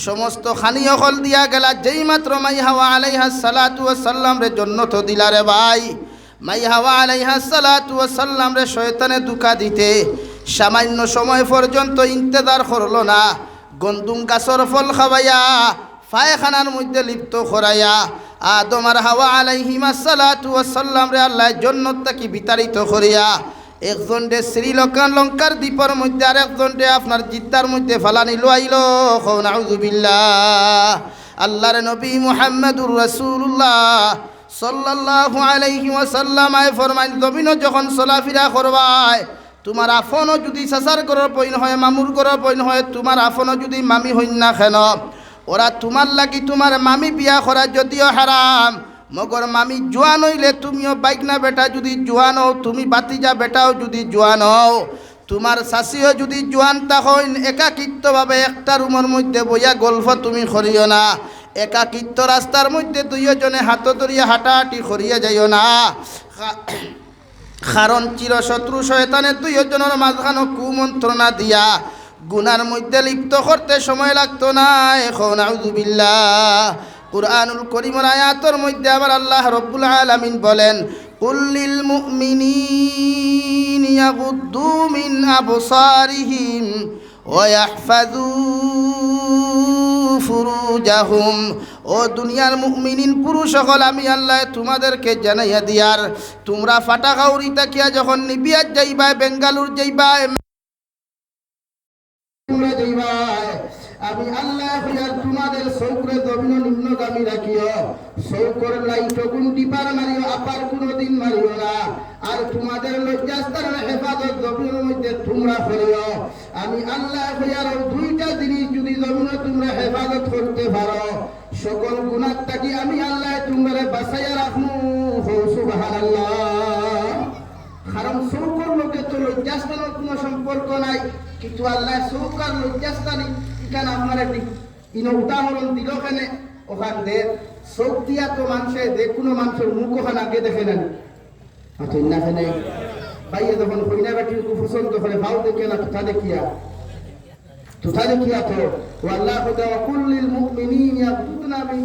সমস্ত খানিয় ফল দিয়া গেলা। যেই মাত্র মাই হাওয়া আলাইহিস সালাতু ওয়াস সালাম রে জন্নত দিলা রে ভাই, মাই হাওয়া আলাইহিস সালাতু ওয়াস সালাম রে শয়তানে দুকা দিতে সামান্য সময় পর্যন্ত ইন্তজার করলো না। গন্দুম গাছর ফল খাওয়াইয়া পায়খানার মধ্যে লিপ্ত করাইয়া আদম আর হাওয়া আলাইহিস সালাতু ওয়াস সালাম রে আল্লাহ জান্নাত থেকে বিতাড়িত করিয়া একজন ডে লঙ্কার দ্বীপের মধ্যে আর একজন ডে আপনার জিদ্দার মধ্যে ফালানি লইলো। নাউযুবিল্লাহ। আল্লাহর নবী মুহাম্মদুর রাসূলুল্লাহ সাল্লাল্লাহু আলাইহি ওয়াসাল্লাম আয় ফরমাইন, জমিন যখন চলাফেরা করবায় তোমার আফনও যদি চাচার ঘরের বইন হয়, মামুর ঘরের বইন হয়, তোমার আফনও যদি মামি হইন না কেন, ওরা তোমার লাগি তোমার মামি বিয়া করা যদিও হারাম, মগর মামি জোয়ান হইলে তুমিও বাইকনা বেটা যদি জোয়ান হও, তুমি বাতিজা বেটাও যদি জোয়ান হও, তোমার শাশিও যদি জোয়ান তা হইন, একাকিত্বভাবে একটা রুমের মধ্যে বইয়া গল্প তুমি করিও না। একাকিত্ব রাস্তার মধ্যে দুইজনে হাত ধরিয়া হাঁটাহাঁটি করিয়া যাইও না। কারণ চিরশত্রু শয়তানের দুইজনের মাঝখানে কুমন্ত্রণা দিয়া গুনার মধ্যে লিপ্ত করতে সময় লাগতো না। এখন আউযুবিল্লাহ। কুরআনুল কারীমের আয়াতের মধ্যে আবার আল্লাহ রাব্বুল আলামিন বলেন, কুল্লিল মুমিনিনা ইয়াগুদ্দু মিন আবসারিহিম ওয়া ইয়াহফাযু ফুরুজাহুম। ও দুনিয়ার মুমিনিন পুরুষ সকল, আমি আল্লাহ তোমাদেরকে জানাইয়া দিয়ার, তোমরা ফাটাকাউরি তাকিয়া যখন নিবিয়াত যাইবা, বেঙ্গালুর যাইবা, আমি আল্লাহ তোমাদের চৌকরে জমিন নিম্নগামী রাখিও, চৌকর লাইট কোনটি পার মারিও, আপার কোনদিন মারিও না। আর তোমাদের লজ্জাস্থানের হেফাজত জমিনের মধ্যে তোমরা করিও। আমি আল্লাহ হইয়ার দুইটা জিনিস যদি জমিনে তোমরা হেফাজত করতে পারো, সকল গুনাহ থেকে আমি আল্লাহ তোমরা বাঁচাইয়া রাখবো। সুবহানাল্লাহ। কারণ চৌকর লোকে তো লজ্জাস্থানের কোনো সম্পর্ক নাই, কিন্তু আল্লাহ চৌকার লজ্জাস্থানী এখানে আপনার উদাহরণ দিল। ওখানে ওখান দেখ চোখ দিয়া তো মানুষের যে কোনো মানুষের মুখ ওখানে আগে দেখে নেন না ভাইয়া, যখন কইনা বেটির পছন্দ করে ভাও দেখে না তুথা দেখিয়া তো ও আল্লাহ কুল্লিল মুমিনিনা ইয়াগুদ্দুনা মিন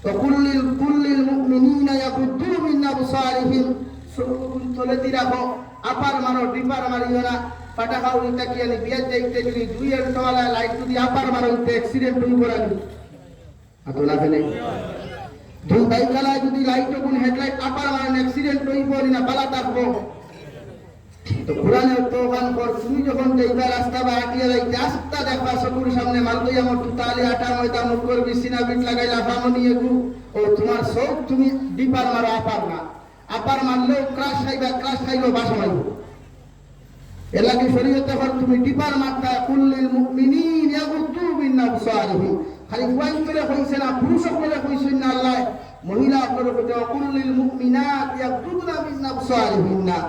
কুল্লিল মুমিনিনা ইয়াকুদ্দু মিন আবসারিহিম, চকুগুলো তলেতি রাখো, আপার মারো ডিপার মারিও না। পাটাকা উল্টা কি আনি বিয়ার যাইতে যদি দুইয়ের টলা লাইট যদি আপার মারো অ্যাক্সিডেন্ট হই পড়ানি আতো না ফেলে দুই বাইকালা যদি লাইট কোন হেডলাইট আপার মারেন অ্যাক্সিডেন্ট হই পড়ি না বালা থাকবো। তো কোরআনে তোবান কর, তুমি যখন যাইবা রাস্তা বা আটিয়া যাইতে আস্তা দেখবা চকুর সামনে মালদই আমার তুতালি আটা ময়দা মুখ করবি সিনা বিট লাগাই লাফামনি এগু ও তোমার সব তুমি ডিপার মারো আপার না, আপার মারলেও ক্রাশ খাইলেও বাসা মাইব। এর লাগে শরীয়তে হল তুমি ডিপার মারতা কুল্লিল মুমিনিন ইয়াগুদ্দু মিন আবসারিহিম, খালি ওয়াইন করে কইছে না, পুরুষ করে কইছেন না আল্লাহ, মহিলা করে কইতে কুল্লিল মুমিনাত ইয়াগুদ্দুনা মিন আবসারিহিন্না।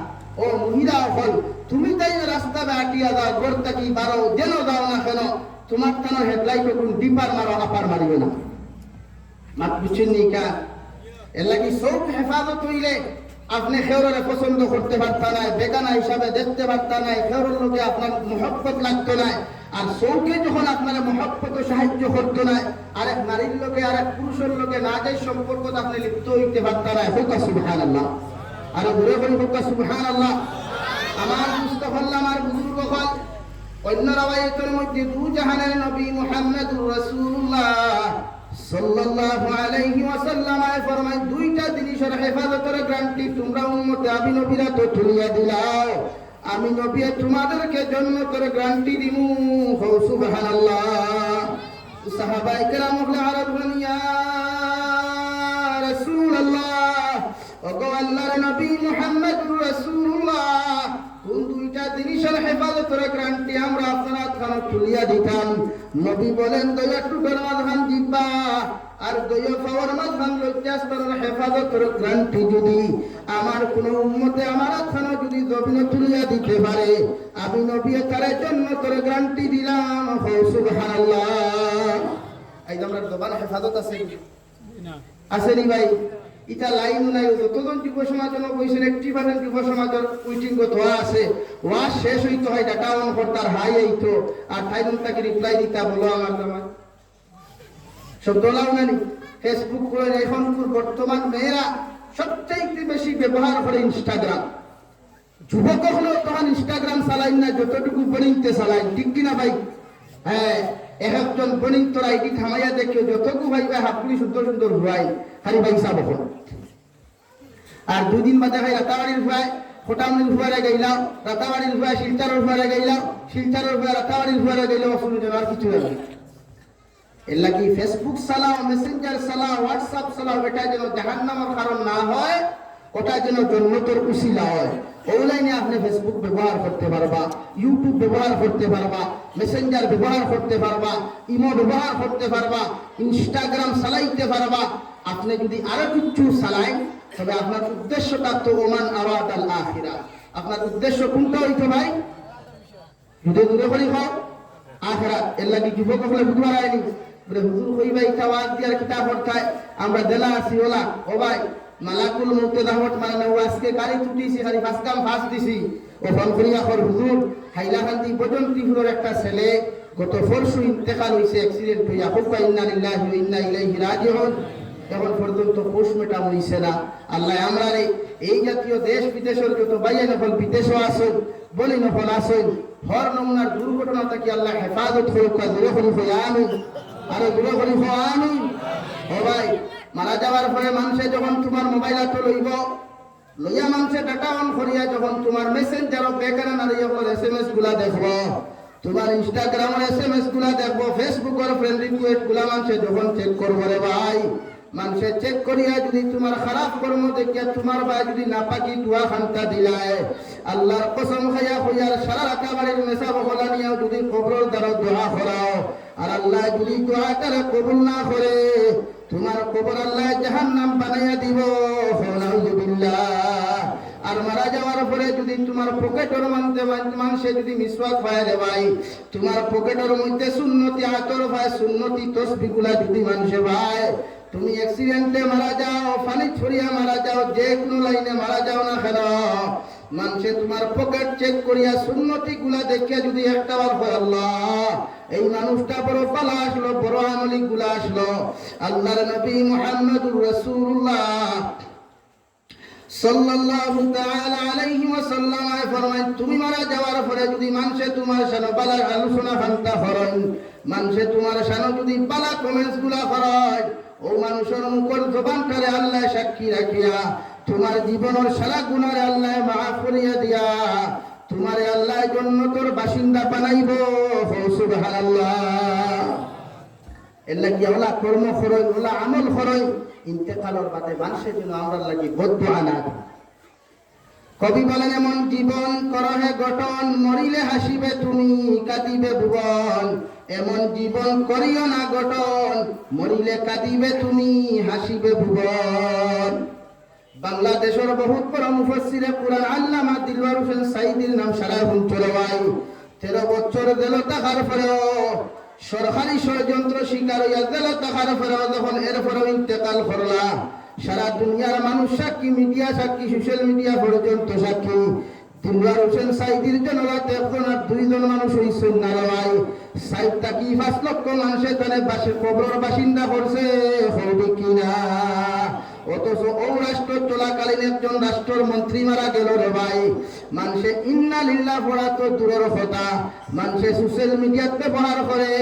ও মহিলা হল তুমি তাই রাস্তা বাটিয়া দাও গর্তা কি বারো যেন দাও না কেন, তোমার কেন হেডলাইট কোন ডিপার মারো আপার মারিবে না। মাত বুঝছেন নি কা? এর লাগি সব হেফাজত হইলে আপনি খেউরে পছন্দ করতে পারতা নাই, বেগানা হিসাবে দেখতে পারতা নাই, খেউরের লোকে আপনার মহব্বত লাগতো নাই। আর সৌকে যখন আপনার মহব্বত সাহায্য করতো নাই, আরেক নারীর লোকে আরেক পুরুষের লোকে না যাই সম্পর্ক আপনি লিপ্ত হইতে পারতা নাই। হোক সুবহানাল্লাহ, আর ঘুরে ঘুরে হোক সুবহানাল্লাহ। আমার মুস্তাফাল্লাহ আমার বুজুর্গ হল অন্য রাওয়ায়াতের মধ্যে দু জাহানের নবী মুহাম্মদুর রাসূলুল্লাহ সাল্লাল্লাহু আলাইহি ওয়াসাল্লাম ফরমায় দুইটা জিনিসের হেফাজতের গ্যারান্টি তোমরা উম্মতে আমি নবীরা তো তুলিয়া দিলাও, আমি নবী তোমাদেরকে জান্নাতের গ্যারান্টি দিমু। সুবহানাল্লাহ। সাহাবায়ে কেরাম আরব ইয়া রাসূলুল্লাহ, ওগো আল্লাহর নবী মুহাম্মদুর রাসূলুল্লাহ, কোন দুইটা জিনিসের হেফাজতের গ্যারান্টি আমরা আপনারা খানা তুলিয়া দিতাম? নবী বলেন দয়া টুটার মাঝখান জিব্বা আর দয়া পাওয়ার মাঝখান লজ্জাস্তরের হেফাজতের গ্যারান্টি যদি আমার কোন উম্মতে আমার খানা যদি জমিন তুলিয়া দিতে পারে, আমি নবী তার জান্নাতের গ্যারান্টি দিলাম। সুবহানাল্লাহ। এই আমরা দবান হেফাজত আছে না আসেনি ভাই? ইটা লাইন নাই, যতজন যুব সমাজের বইছেন 80% যুব সমাজের উইটিং গত আছে, ওয়া শেষ হইতো হয় ডাটা অন করতার হাই হইতো আর টাইম তাকে রিপ্লাই দিতা বলো আমার জামাই সব দলাও নানি। ফেসবুক করে এখন বর্তমান মেয়েরা সবচেয়ে বেশি ব্যবহার করে ইনস্টাগ্রাম। যুবক হলেও তখন ইনস্টাগ্রাম চালাইন না, যতটুকু বনিতে চালাইন, ঠিক কিনা ভাই? হ্যাঁ, একজন বনিক তোর আইডি থামাইয়া দেখিও যতটুকু ভাইবা হাপুরি সুন্দর সুন্দর হুয়াই খালি ভাই সাব। আর দুদিন বাদে ভাই রাতাবাড়ির হুয়ায় ফোটামনির হুয়ারে গেলাম, রাতাবাড়ির হুয়ায় শিলচারের হুয়ারে গেলাম, শিলচারের হুয়ায় রাতাবাড়ির হুয়ারে গেলাম, শুনে আর কিছু নেই। এর লাগি ফেসবুক চালাও, মেসেঞ্জার চালাও, হোয়াটসঅ্যাপ চালাও, এটা যেন জাহান্নামের কারণ না হয়, ওটা যেন জান্নাতের উসিলা হয়। অনলাইনে আপনি ফেসবুক ব্যবহার করতে পারবা, ইউটিউব ব্যবহার করতে পারবা, মেসেঞ্জার ব্যবহার করতে পারবা, ইমো ব্যবহার করতে পারবা, ইনস্টাগ্রাম চালাইতে পারবা। আপনি যদি আরো কিছু চালায় তবে আপনার উদ্দেশ্যটা তো ওমান আরাদ আল আখিরা। আপনার উদ্দেশ্য কোনটা হইতো ভাই? যদি দূরে করি হোক আখিরাত। এর লাগি যুবক হলে বুধবার আইনি বলে হুজুর কইবা ইটা ওয়াজ দিয়ার কিতাব পড়তায় আমরা দেলা আছি ওলা ও ভাই মালাকুল মউত দাওয়াত মানে ও আজকে গাড়ি ছুটিছি খালি ফাস কাম ফাস দিছি ও ফোন করিয়া কর হুজুর হাইলাকান্দি বজন্তিপুরের একটা ছেলে গত পরশু ইন্তেকাল হইছে, অ্যাক্সিডেন্ট হইয়া। হুক্কা ইন্না লিল্লাহি ওয়া ইন্না ইলাইহি রাজিউন। এখন পর্যন্ত পোস্টমেটা হইছে না। আল্লাহ আমরা এই জাতীয় দেশ বিদেশের যত বাইরে নফল বিদেশও আসুন বলি নফল আসুন হর নমুনার দুর্ঘটনা থেকে আল্লাহ হেফাজত করুক। দূরে করিব আমিন, আরো দূরে করিব আমিন। ও ভাই মারা যাওয়ার পরে মানুষে যখন তোমার মোবাইল হাতে লইব, লইয়া মানুষে ডাটা অন করিয়া যখন তোমার মেসেঞ্জার বেকার নারিয়া SMS গুলা দেখব, তোমার ইনস্টাগ্রামের SMS গুলা দেখবো, ফেসবুকের ফ্রেন্ড রিকোয়েস্ট গুলা মানুষে যখন চেক করবো রে ভাই, মানুষে চেক করিয়া যদি তোমার খারাপ কর্ম দেখিয়া তোমার ভাই যদি নাপাকি দোয়া খান্তা দিলায়, আল্লাহর কসম খাইয়া হইয়ার সারা রাতা বাড়ির মেসা বহলা নিয়েও যদি কবরের দ্বারা দোয়া করাও আর আল্লাহ যদি দোয়া তারা কবুল না করে, তোমার কবর আল্লাহ জাহান্নাম বানাইয়া দিব। নাউযুবিল্লাহ। আর মারা যাওয়ার পরে যদি তোমার পকেটের মধ্যে মানুষে যদি মিসওয়াক পায় রে ভাই, তোমার পকেটের মধ্যে সুন্নতি আতর ভাই, সুন্নতি তসবিহগুলা যদি মানুষে ভাই, তুমি অ্যাক্সিডেন্টে মারা যাও, পানি ছড়িয়া মারা যাও, যে কোনো লাইনে মারা যাও না কেন, মানুষে তোমার পকেট চেক করিয়া সুন্নতি গুলা দেখিয়া যদি একটা বার হয় আল্লাহ এই মানুষটা বড় পালা আসলো, বড় আমলি গুলা আসলো, আল্লাহর নবী মুহাম্মদুর রাসূলুল্লাহ সাল্লাল্লাহু তাআলা আলাইহি ওয়াসাল্লাম ফরমায়, তুমি মারা যাওয়ার পরে যদি মানুষে তোমার সানো বালা আলোচনা ফান্তা করেন, মানুষে তোমার সানো যদি বালা কমেন্টস গুলা করেন, ও মানুষের মুখের জবানটারে আল্লাহ সাক্ষী রাখিয়া তোমার জীবনের সারা গুনারে আল্লাহ মাফ করিয়া দিয়া তোমারে আল্লাহ জান্নাতের বাসিন্দা বানাইব। সুবহানাল্লাহ। এর লাগি ওলা কর্ম করই, ওলা আমল করই, ইন্তেকালের বাদে মানুষের জন্য আমরা লাগি বদদুয়া না। কবি বলেন, এমন জীবন করহে গঠন, মরিলে হাসিবে তুমি কাঁদিবে ভুবন। এমন জীবন করিও না গঠন, মরিলে কাঁদিবে তুমি হাসিবে ভুবন। বাংলাদেশের বহুত বড় মুফাসসিরে কুরআন আল্লামা দিলওয়ার হোসেন সাইদির নাম সারা অঞ্চলে ভাই 13 বছর জেল থাকার পরেও সরকারি ষড়যন্ত্র শিকার হইয়া জেল থাকার পরেও যখন এরপরেও ইন্তেকাল করলা, সারা দুনিয়ার মানুষ সাক্ষী, মিডিয়া সাক্ষী, সোশ্যাল মিডিয়া পর্যন্ত সাক্ষী, দিলওয়ার হোসেন সাইদির জন্য রাতে 1 আর 2 জন মানুষ হইছেন না ভাই। সাইদটা কি 5 লক্ষ মানুষের তানে কবরের বাসিন্দা করছে, হবে কিনা? অথচ ও রাষ্ট্র চলাকালীন একজন রাষ্ট্রের মন্ত্রী মারা গেল রে ভাই। মানুষে ইন্না লিল্লাহ পড়া তো দূরের কথা, মানুষে সোশ্যাল মিডিয়াতে ব্যবহার করে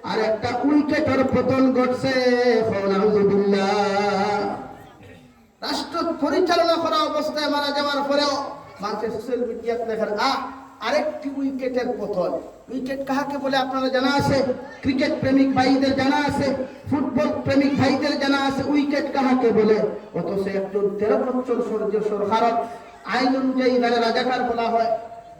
আর একটা উইকেটের পতন ঘটছে। রাষ্ট্র পরিচালনা করা অবস্থায় মারা যাওয়ার পরেও মানুষে সোশ্যাল মিডিয়াতে দেখার আরেকটি উইকেটের পতন। উইকেট কাহাকে বলে আপনারা জানা আছে? ক্রিকেট প্রেমিক ভাইদের জানা আছে, ফুটবল প্রেমিক ভাইদের জানা আছে উইকেট কাহাকে বলে। অথচ একজন 13 বছর সরকার আইন অনুযায়ী যারা রাজাকার বলা হয়,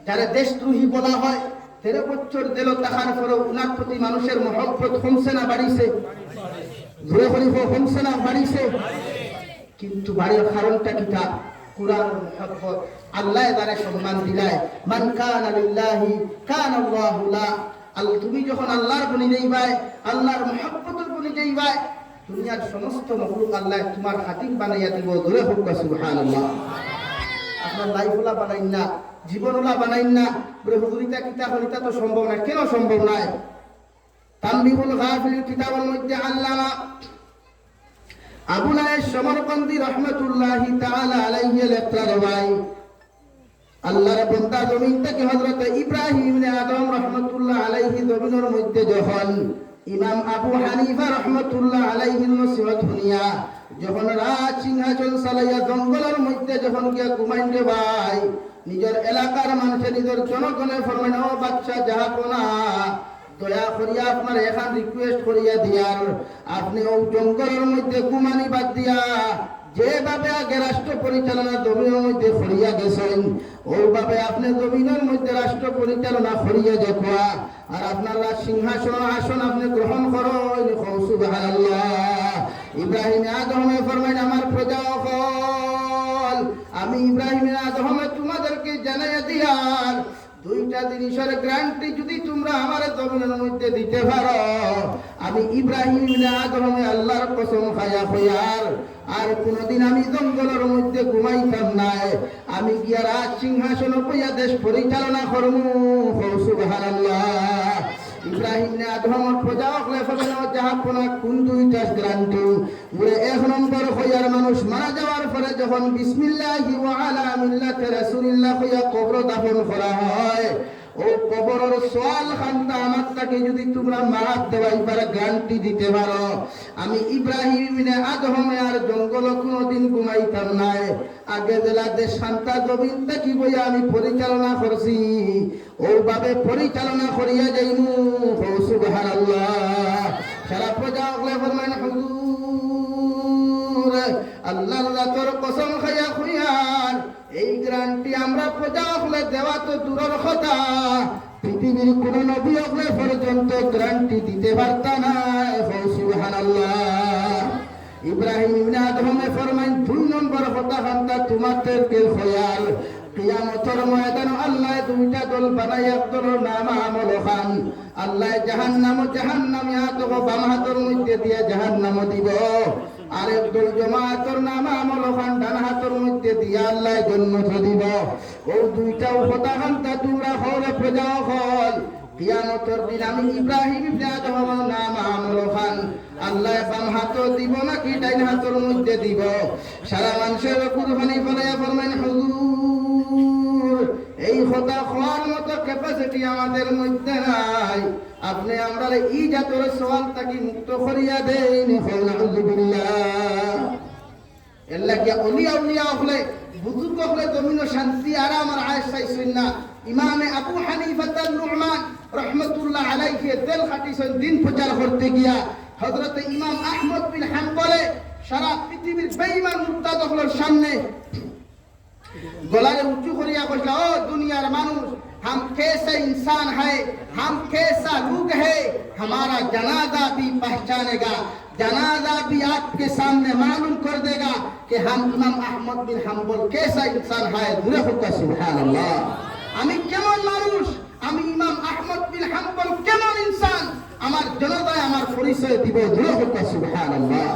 যারা দেশদ্রোহী বলা হয়, 13 বছর জেল থাকার পরেও উনার প্রতি মানুষের মহব্বত কমছে না বাড়িছে? জোরে খলিফ কমছে না বাড়িছে? কিন্তু বাড়ির কারণটা কিটা? কুরআন মুহাব্বত। আল্লাহ তারে সম্মান দিলায়, মান কানা লিল্লাহি কানা আল্লাহু লা। তুমি যখন আল্লাহর বনি যাইবাই, আল্লাহর মুহাব্বতের বনি যাইবাই, দুনিয়ার সমস্ত মাখলুক আল্লাহ তোমার খাতির বানাইয়া দিব। ধরে হোক সুবহানাল্লাহ। আপনার লাইফওয়ালা বানাইন না, জীবনওয়ালা বানাইন না। বলে হুজুরিতা কিতা হলিতা তো সম্ভব না। কেন সম্ভব নয়? তানবিহুল গাফিল কিতাবের মধ্যে আল্লামা আবুল আয়েশ সমরকন্দি রহমাতুল্লাহি তাআলা আলাইহি লেখা ভাই, আল্লাহর বান্দা জমিন থেকে হযরত ইব্রাহিম ইবনে আদম রাহমাতুল্লাহ আলাইহি জমিনের মধ্যে যখন ইমাম আবু হানিফা রাহমাতুল্লাহ আলাইহি নসিহত শুনিয়া যখন রাজ সিংহাসন চালাইয়া জঙ্গলের মধ্যে যখন গিয়া ঘুমাইতে ভাই, নিজের এলাকার মানুষে নিজের জনগণে ফরমাইন, ও বাদশা জাহাপনা, দয়া করিয়া আপনার এখন রিকোয়েস্ট করিয়া দিয়ার, আপনি ও জঙ্গলের মধ্যে ঘুমানি বাদ দিয়া যেভাবে আগে রাষ্ট্র পরিচালনা জমিনের মধ্যে করিয়া গেছেন, ওইভাবে আপনি জমিনের মধ্যে রাষ্ট্র পরিচালনা করিয়া দেখুয়া আর আপনার সিংহাসন আসন আপনি গ্রহণ করেন। সুবহানাল্লাহ। ইব্রাহিম আদমে ফরমাইন, আমার প্রজা হল, আমি ইব্রাহিম আদমে তোমাদেরকে জানাইয়া দিয়ার 2টা জিনিসের গ্যারান্টি যদি তোমরা আমার জমিনের মধ্যে দিতে পারো, আমি ইব্রাহিম আদমে আল্লাহর কসম খায়া হইয়ার আর কোনদিন আমি জঙ্গলের মধ্যে ঘুমাইতাম নাই, আমি গিয়া রাজ সিংহাসন পইয়া দেশ পরিচালনা করবো। সুবহানাল্লাহ। ইব্রাহিম আদমের প্রজা হলে জাহাপনা কোন 2টা গ্যারান্টি? বলে 1 নম্বর হইয়ার মানুষ মারা যাওয়ার পরে যখন বিসমিল্লাহি ওয়া আলা মিল্লাতি রাসূলিল্লাহ হইয়া কবর দাফন করা হয়, ও কবরের সোয়াল খানটা আমার তাকে যদি তোমরা মারাত দেওয়াইবার গ্যারান্টি দিতে পারো, আমি ইব্রাহিম আদমে আর জঙ্গল কোনোদিন ঘুমাইতাম নাই, আগে জেলা দেশ শান্তা জমিন থেকে বইয়া আমি পরিচালনা করছি, ওভাবে পরিচালনা করিয়া যাইমু। সুবহানাল্লাহ। সারা প্রজা হলে ফরমান, হুজুর আল্লাহর রাতের কসম খাইয়া খুইয়ার এই গ্যারান্টি আমরা প্রজা হলে দেওয়া তো দূরের কথা, পৃথিবীর কোন নবী হলে পর্যন্ত গ্যারান্টি দিতে পারত না। সুবহানাল্লাহ। ইব্রাহিম ইবনে আদমে ফরমাইন, 2 নম্বর কথা হান্তা তোমাদেরকে খয়াল, কিয়ামতের ময়দানে আল্লাহ 2টা দল বানাই, এক দলের নাম আমল খান, আল্লাহ জাহান্নামিয়া তো বাম হাতের মধ্যে দিয়ে জাহান্নাম দিব, আরেক দল জামাতের নাম আমল খান ডান হাতের মধ্যে
দিয়া আল্লাহ জন্নত দিব ও দুইটাও কথা হান্তা তোমরা হলে প্রজা হল কিয়ামতের দিন আমি ইব্রাহিম ইবনে আদম নাম আমর খান আল্লাহ বাম হাত দিব নাকি ডাইন হাতের মধ্যে দিব সারা মানুষের কুরবানি ফলাইয়া ফরমান হুজুর এই কথা খাওয়ার মতো ক্যাপাসিটি আমাদের মধ্যে নাই আপনি আমরা এই জাতের সওয়াল তাকে মুক্ত করিয়া দেন আলহামদুলিল্লাহ এল্লা কি ওলিয়া উলিয়া হলে বুজুর্গ হলে জমিন শান্তি আরাম আর আয়েশ চাইছেন না ইমাম আবু হানিফা নুমান রহমতুল্লাহ আলাইহি তেল খাটিছেন দিন প্রচার করতে গিয়া হযরত ইমাম আহমদ বিন হাম্বলে সারা পৃথিবীর বেঈমান মুরতাদগুলোর সামনে গলারে উঁচু করিয়া কইল ও দুনিয়ার মানুষ हम कैसे इंसान है हम कैसा लोग है हमारा जनाजा भी पहचानेगा जनाजा भी आपके सामने मालूम कर देगा कि हम इमाम अहमद बिन हम्बल कैसा इंसान है दूरे होगा सुभान अल्लाह আমি কেমন মানুষ আমি ইমাম আহমদ বিন হাম্বল কেমন ইনসান আমার জনতায় আমার পরিচয় দিব দূরে হোক সুবহানাল্লাহ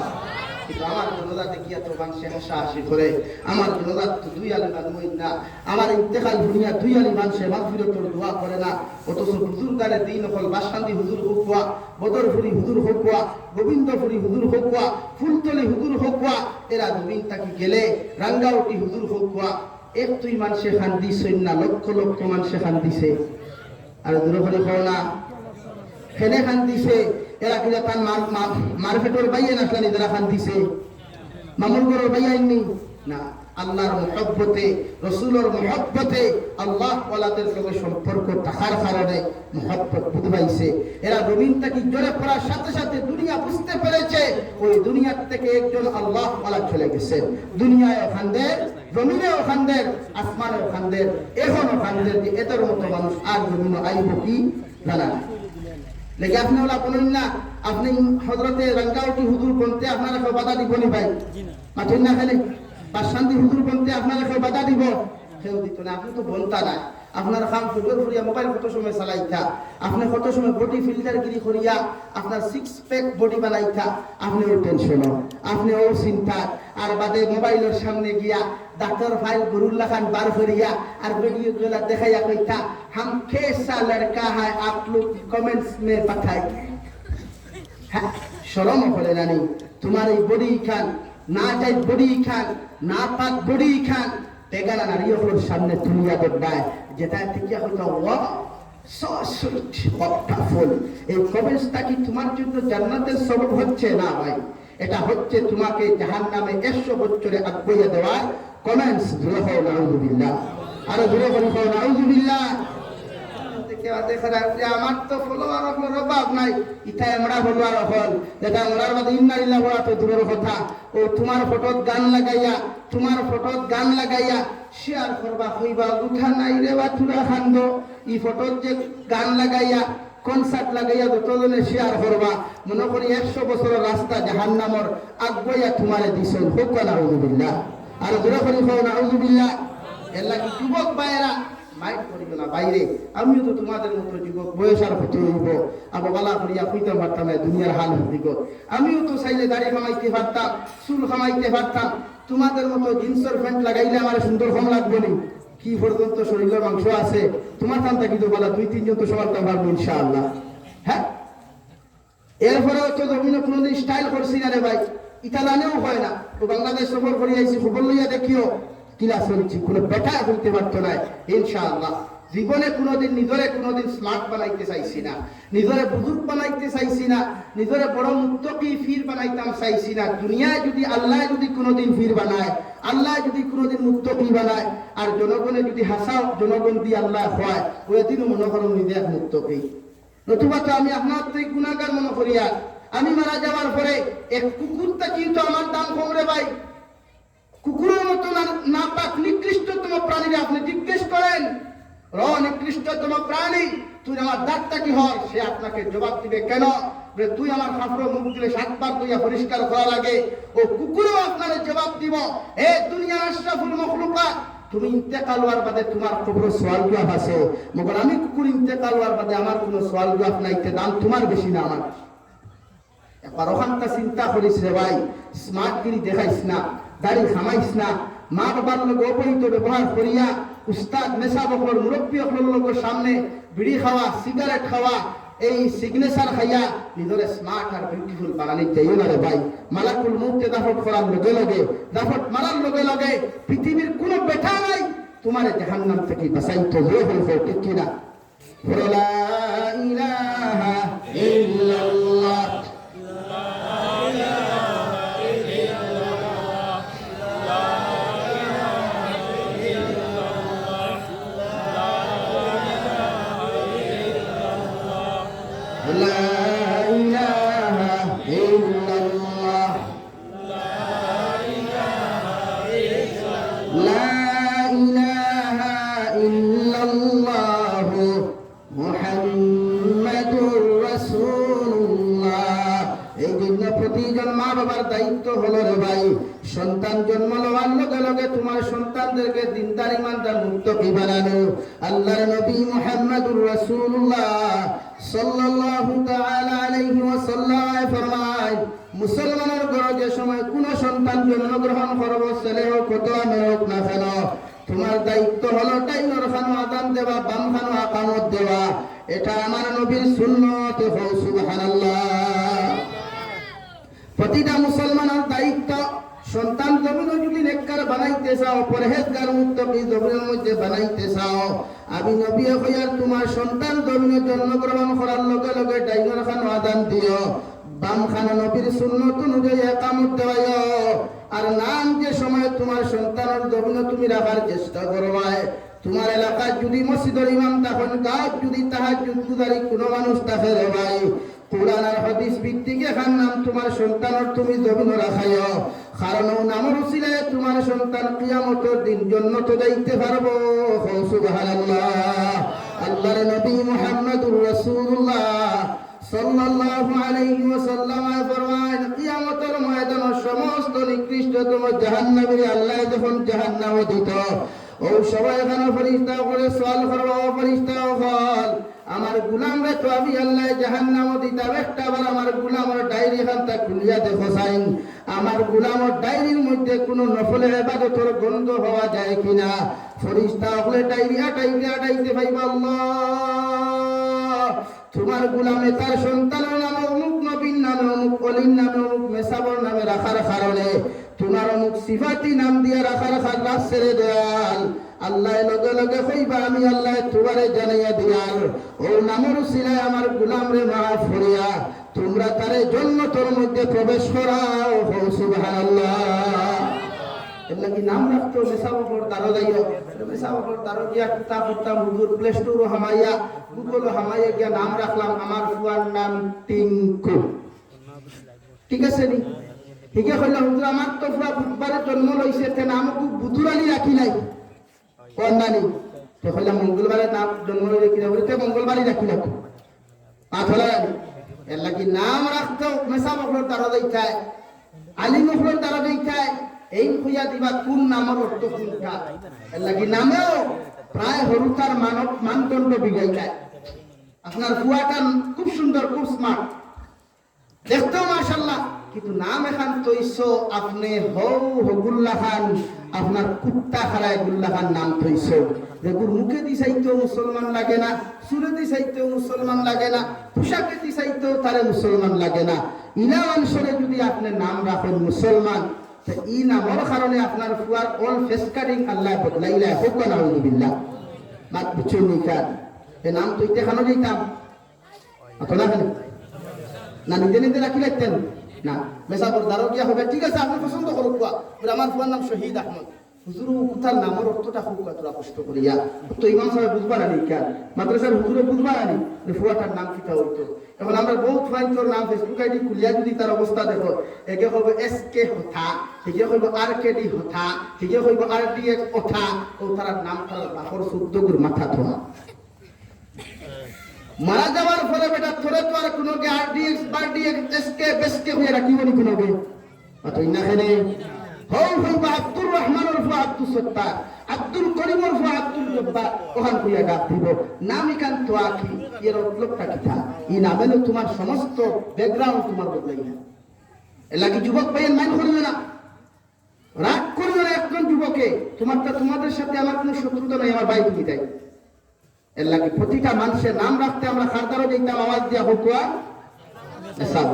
কিন্তু আমার জনতাতে কি এত মানুষে হাসাহাসি করে আমার জনতাত তো দুই আলি মানুষ না আমার ইন্তেকাল দুনিয়া দুই আলি মানুষে মাগফিরাতের দোয়া করে না অথচ হুজুর গারে দিন হল বাসকান্দি হুজুর হোকুয়া বদরপুরি হুজুর হোকুয়া গোবিন্দপুরি হুজুর হোকুয়া ফুলতলি হুজুর হোকুয়া এরা দুদিন তাকি গেলে রাঙ্গাউটি হুজুর হোকুয়া এক তুই মানুষে খান দিছেন না লক্ষ লক্ষ মানুষে খান দিছে আর দূরে করে খাও না খেনে খান দিছে এরা কিনা তার মার্কেটের বাইয়ে নাচলানি যারা খান দিছে মামুর গরের বাইয়াইনি না আল্লাহর মুহাব্বতে রাসূলের মুহাব্বতে আল্লাহ ওয়ালাদের সঙ্গে সম্পর্ক থাকার কারণে মুহাব্বত বুঝাইছে এরা রবীন্দ্র কি জোরে পড়ার সাথে সাথে দুনিয়া বুঝতে পেরেছে ওই দুনিয়ার থেকে একজন আল্লাহ ওয়ালা চলে গেছে দুনিয়ায় ওখানদের জমিনে ওখানদের আসমানে ওখানদের এখন ওখানদের যে এদের মতো মানুষ আর জমিনে আইব কি জানা লেগে আপনি ওলা বলেন না আপনি হযরতে রঙ্গাউটি হুজুর বলতে আপনারা কেউ বাধা দিব নি ভাই মাঠের না খেলে বাসকান্দি হুজুর বলতে আপনারা কেউ বাধা দিব কেউ দিত না আপনি তো বলতা না আপনার কাম ফুটবল ফুরিয়া মোবাইল কত সময় চালাইতা আপনি কত সময় বডি ফিল্টার গিরি করিয়া আপনার সিক্স প্যাক বডি বানাইতা আপনি ওর টেনশন আপনি ওর চিন্তা আর বাদে মোবাইলের সামনে গিয়া ডাক্তার ফাইল গরুল্লা খান বার করিয়া আর ভিডিও গুলা দেখাইয়া কইতা हम कैसा लड़का है आप लोग कमेंट्स में बताइए शर्म করে না নি তোমার এই বডি খান না যাই বডি খান না পাক বডি খান বেগানা নারীর সামনে দুনিয়া দেখায় যেটা থেকে হয়তো ওয়া সো সুইট ওয়াটারফুল এই কমেন্টসটা কি তোমার জন্য জান্নাতের সবব হচ্ছে না ভাই এটা হচ্ছে তোমাকে জাহান্নামে 100 বছরে আগুয়ে দেওয়ার কমেন্টস ধরে হও নাউযুবিল্লাহ আর ধরে হও নাউযুবিল্লাহ আমার তো ফলোয়ার আপনার অভাব নাই ইটা আমরা ফলোয়ার হল যেটা আমরার মধ্যে ইন্নালিল্লাহ বলা তো দূরের কথা ও তোমার ফটোত গান লাগাইয়া শেয়ার করবা হইবা উঠা নাই রে বা তুরা খান্দ ই ফটোত যে গান লাগাইয়া কনসার্ট লাগাইয়া যতজনে শেয়ার করবা মনে করি 100 বছরের রাস্তা জাহান্নামর আগুয়া তোমারে দিছেন হোক নাউযুবিল্লাহ আর দূরে করি হও নাউযুবিল্লাহ এলা কি যুবক ভাইরা মাইক করিব না বাইরে আমিও তো তোমাদের মতো যুবক বয়সার হতে হইব আবার বালা করিয়া কইতে পারতাম না দুনিয়ার হাল হইব আমিও তো চাইলে দাড়ি কামাইতে পারতাম চুল কামাইতে পারতাম তোমাদের মতো জিন্সের প্যান্ট লাগাইলে আমার সুন্দর কম লাগবে না কি পর্যন্ত শরীরের মাংস আছে তোমার কাম থাকি তো বলা 2-3 জন তো সবার তো পারবো ইনশাআল্লাহ হ্যাঁ এরপরেও তো জমিনে কোনোদিন স্টাইল করছি না রে ভাই ইটা জানেও হয় না তো বাংলাদেশ সফর করে আইছি খবর লইয়া দেখিও কিলা চলছি কোনো বেটা বলতে পারতো না ইনশাআল্লাহ জীবনে কোনোদিন নিজরে কোনোদিন স্মার্ট বানাইতে চাইছি না নিজরে বুজুর্গ বানাইতে চাইছি না নিজরে বড় মুত্তাকি ফির বানাইতাম চাইছি না দুনিয়ায় যদি আল্লাহ যদি কোনোদিন ফির বানায় আল্লাহ যদি কোনোদিন মুত্তাকি বানায় আর জনগণে যদি হাসাও জনগণ দিয়ে আল্লাহ হয় ওই দিনও মনে করো নিজে মুত্তাকি নতুবা তো আমি আপনার থেকে গুনাহগার মনে করি আর আমি মারা যাওয়ার পরে এক কুকুরটা কিন্তু আমার দাম কম রে ভাই কুকুরের মতো না পাক নিকৃষ্টতম প্রাণীরা আপনি জিজ্ঞেস করেন নিকৃষ্টতম প্রাণী তুই আমার দাঁতটা কি হয় সে আপনাকে জবাব দিবে কেন তুই আমার কাপড় মুখ দিলে 7 বার তুই পরিষ্কার করা লাগে ও কুকুরও আপনার জবাব দিব এ দুনিয়ার আশরাফুল মাখলুকাত তুমি ইন্তেকাল হওয়ার বাদে তোমার কবর সওয়াল জবাব আছে মগর আমি কুকুর ইন্তেকাল হওয়ার বাদে আমার কোনো সওয়াল জবাব নাই তে দাম তোমার বেশি না আমার একবার ওখানটা চিন্তা করিস রে ভাই স্মার্ট গিরি দেখাইস না দাড়ি খামাইস না মা বাবার লগে অবহিত ব্যবহার করিয়া উস্তাদ মেসাব হল মুরব্বী হল লোকের সামনে বিড়ি খাওয়া সিগারেট খাওয়া এই সিগনেচার খাইয়া নিজরে স্মার্ট আর বিউটিফুল বানানি যাইও না রে ভাই। মালাকুল মউতে দাফট করার লগে লগে দাফট মারার লগে লগে পৃথিবীর কোনো বেটা নাই তোমার জাহান্নাম থেকে বাঁচাইতে হইবে, ঠিক কিনা? লা ইলাহা ইল্লাল্লাহ দায়িত্ব হলো রে ভাই, সন্তান জন্ম লওয়ার লগে লগে তোমার সন্তানদেরকে দিনদার ইমানদার মুত্তাকি বানানো। আল্লাহর নবী মুহাম্মদুর রাসূলুল্লাহ সাল্লাল্লাহু তাআলা আলাইহি ওয়াসাল্লাম ফরমায়, মুসলমানের ঘরে যে সময় কোন সন্তান জন্মগ্রহণ করবে, ছেলে হোক কত মেয়ে হোক না কেন, তোমার দায়িত্ব হলো টাইমর খানো আদান দেওয়া, বাম খানো আকামত দেওয়া। এটা আমার নবীর সুন্নত। সুবহানাল্লাহ। প্রতিটা মুসলমানের দায়িত্ব। সন্তান জমিন যদি নেককার বানাইতে চাও, পরহেজগার মুত্তাকি জমিনের মধ্যে বানাইতে চাও, আমি নবী হইয়ার তোমার সন্তান জমিনে জন্মগ্রহণ করার লগে লগে ডাইনর খানো আদান দিও, বাম খানো নবীর সুন্নত অনুযায়ী একামত দেওয়াইও। আর নাম যে সময় তোমার সন্তানের জমিনে তুমি রাখার চেষ্টা করবাই, তোমার এলাকায় যদি মসজিদের ইমাম তখন গাঁত যদি তাহাজ্জুদ গুজারি কোনো মানুষ থাকে রে ভাই, কুরআন আর হাদিস ভিত্তিক এখান নাম তোমার সন্তানের তুমি জমিন রাখাইও, কারণ ও নামের উসিলায় তোমার সন্তান কিয়ামতের দিন জান্নাতে যাইতে পারবো। সুবহানাল্লাহ। আল্লাহর নবী মুহাম্মদুর রাসূলুল্লাহ সাল্লাল্লাহু আলাইহি ওয়াসাল্লাম ফরমান, কিয়ামতের ময়দানে সমস্ত নিকৃষ্টতম জাহান্নামী আল্লাহ যখন জাহান্নামে দিত, ও সবাই এখানে ফেরেশতা করে সওয়াল করব, ফেরেশতা হল আমার গোলামরে তো আমি আল্লাহ জাহান্নামে দিতাম, একটা বার আমার গোলামের ডায়েরি খানটা খুলিয়া দেখো চাইন, আমার গোলামের ডায়েরির মধ্যে কোনো নফলের ইবাদতের গন্ধ হওয়া যায় কিনা। ফেরেশতা হলে ডায়েরি আটাইতে পাইবা, আল্লাহ তোমার গোলামে তার সন্তানের নামে অমুক, নবীর নামে অমুক, অলির নামে অমুক, মেসাবর নামে রাখার কারণে তোমার অমুক সিফাতি নাম দিয়ে রাখার খারাপ ছেড়ে দেয়াল। আল্লাহ লগে লগে কইবা আমি আল্লাহ তোমারে জানাইয়া দিয়াল, ও নামের উসিলায় আমার গোলাম রে মাফ করিয়া তোমরা তারে জান্নাতের মধ্যে প্রবেশ করাও। সুবহানাল্লাহ। এমন কি নাম রাখতো মেসাবর তারো যাইও, মেসাবর তারো গিয়া কিতাব পড়তাম, হুজুর প্লে স্টোর হামাইয়া, গুগল হামাইয়া গিয়া নাম রাখলাম আমার ফুয়ার নাম টিঙ্কু। ঠিক আছে নি? ঠিক আছে কইলা হুজুর আমার তো ফুয়া বুধবারে জন্ম লইছে, তে নাম খুব বুধুরানি রাখি নাই কোন নানি, তো কইলা মঙ্গলবারে নাম জন্ম লইছে কি বলতে মঙ্গলবারই রাখি রাখো পাথলা রানি। এর লাগি নাম রাখতো মেসাবর তারো যাইতায়, আলিমুখর তারো যাইতায়, এই খুঁজা দিবা কোন নামের অর্থ কোনটা। এর লাগি নামেও প্রায় হরুতার মানব মানদণ্ড বিগাই যায়। আপনার ফুয়াটা খুব সুন্দর, খুব স্মার্ট, দেখতেও মাশাআল্লাহ, কিন্তু নাম এখান তৈছো আপনি হৌ হগুল্লা খান, আপনার কুত্তা খারায় গুল্লা খান নাম তৈছো। যেগুর মুখে দি চাইতেও মুসলমান লাগে না, সুরে দি চাইতেও মুসলমান লাগে না, পোশাকে দি চাইতেও তারে মুসলমান লাগে না। ইনা অঞ্চলে যদি আপনি নাম রাখেন মুসলমান, ই নামের কারণে আপনার ফুয়ার অল ফেস কাটিং আল্লাহ বদলাইলা হোক না আউযুবিল্লাহ। মাত বুঝছো নিকা এ নাম তো দেখানো যাইতাম আপনারা না নিজে নিজে রাখি রাখতেন না, মেসাবর দারো গিয়া হবে ঠিক আছে আপনি পছন্দ করুক, আমার ফুয়ার নাম শহীদ আহমদ, হুজুর কোথার নামের অর্থটা খুব তোরা কষ্ট করিয়া তো ইমাম সাহেব বুঝবার আনি কেন, মাদ্রাসার হুজুরে বুঝবার আনি ফুয়াটার নাম কিতা হইতো। এখন আমরা বহুত ফাইন তোর নাম ফেসবুক আইডি খুলিয়া যদি তার অবস্থা দেখো, একে হইব SK হথা, একে হইব RKD হথা, একে হইব RDX হথা, ও তার নাম তার বাপর 14 গুর মাথা ধোয়া। মারা যাওয়ার ফলে বেটা তোরে তো আর কোনো RDX RDX SK বেসকে হয়ে রাখিব নি কোনো গে অত ইনা হেনে হইব আব্দুর রহমানের ফুয়া আব্দুল সত্তার, আব্দুল করিমের ফুয়া আব্দুল জব্বার, ওখান কইয়া ডাক দিব নাম ইকান তো আখি এর লোকটা কিতা ই নামে তোমার সমস্ত ব্যাকগ্রাউন্ড তোমার বদলাই না। এলাকি যুবক ভাইয়ের মাইন্ড করিবে না, রাগ করবে না। একজন যুবক কে? তোমাদের সাথে আমার কোনো শত্রুতা নাই, আমার ভাই তুমি তাই। এর লাগে প্রতিটা মানুষের নাম রাখতে আমরা খারদারও দিতাম আওয়াজ দিয়া হুকুয়া সাব।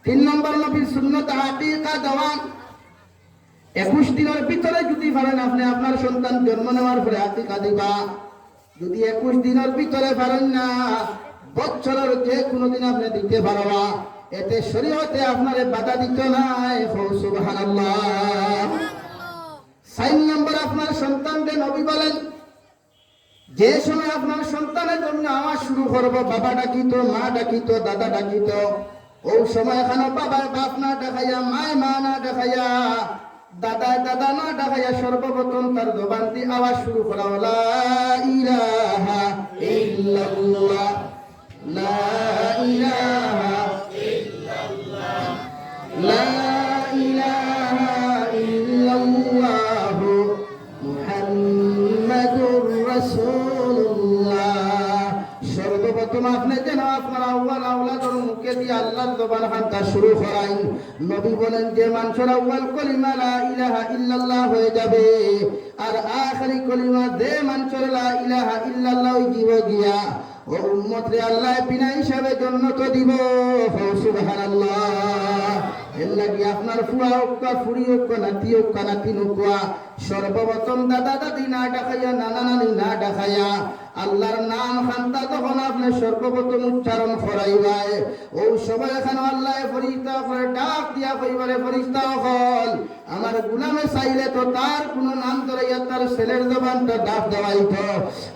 3 নম্বর নবীর সুন্নাত আকিকা দেওয়া। 21 দিনের ভিতরে যদি পারেন আপনি আপনার সন্তান জন্ম নেওয়ার পরে আকিকা দিবা। যদি 21 দিনের ভিতরে পারেন না, বছরের যে কোনো দিন আপনি দিতে পারবা, এতে শরীয়তে আপনারে বাধা দিত নাই। সুবহানাল্লাহ। 4 নম্বর আপনার সন্তানদের নবী বলেন, যে সময় আপনার সন্তানের জন্য আওয়াজ শুরু করবো, বাবা ডাকিত, মা ডাকিত, দাদা ডাকিত, ওই সময় এখানে বাবার বাপ না দেখাইয়া, মায় মা না দেখাইয়া, দাদায় দাদা না দেখাইয়া সর্বপ্রথম তার জবান দিয়ে আওয়াজ শুরু করা, লা ইলাহা ইল্লাল্লাহ, লা ইলাহা ইল্লাল্লাহ, লা ইলাহা ইল্লাল্লাহ মুহাম্মাদুর রাসূলুল্লাহ। সর্বপ্রথম আপনি যেন আপনার আউয়াল আওলাদের মুখে দিয়ে আল্লাহর জবান হাঁটা শুরু করাই। নবী বলেন, যে মানুষের আউয়াল কলিমা লা ইলাহা ইল্লাল্লাহ হয়ে যাবে, আর আখেরি কলিমা যে মানুষের লা ইলাহা ইল্লাল্লাহ দিব গিয়া, ও উম্মত রে আল্লাহ বিনা হিসাবে জান্নাত দিব। সুবহানাল্লাহ। এর লাগি আপনার ফুয়া হোক, ফুড়ি হোক, নাতি হোক, নাতিন হোক, সর্বপ্রথম দাদা দাদি না ডাকাইয়া, নানা নানি না ডাকাইয়া, আল্লাহর নাম খান্তা তখন আপনি সর্বপ্রথম উচ্চারণ করাইবাই। ও সবাই এখানে আল্লাহ ফরিস্তা করে ডাক দিয়া কইবারে, ফরিস্তা হল আমার গুলামে চাইলে তো তার কোনো নাম ধরাইয়া তার ছেলের জবানটা ডাক দেওয়াইত।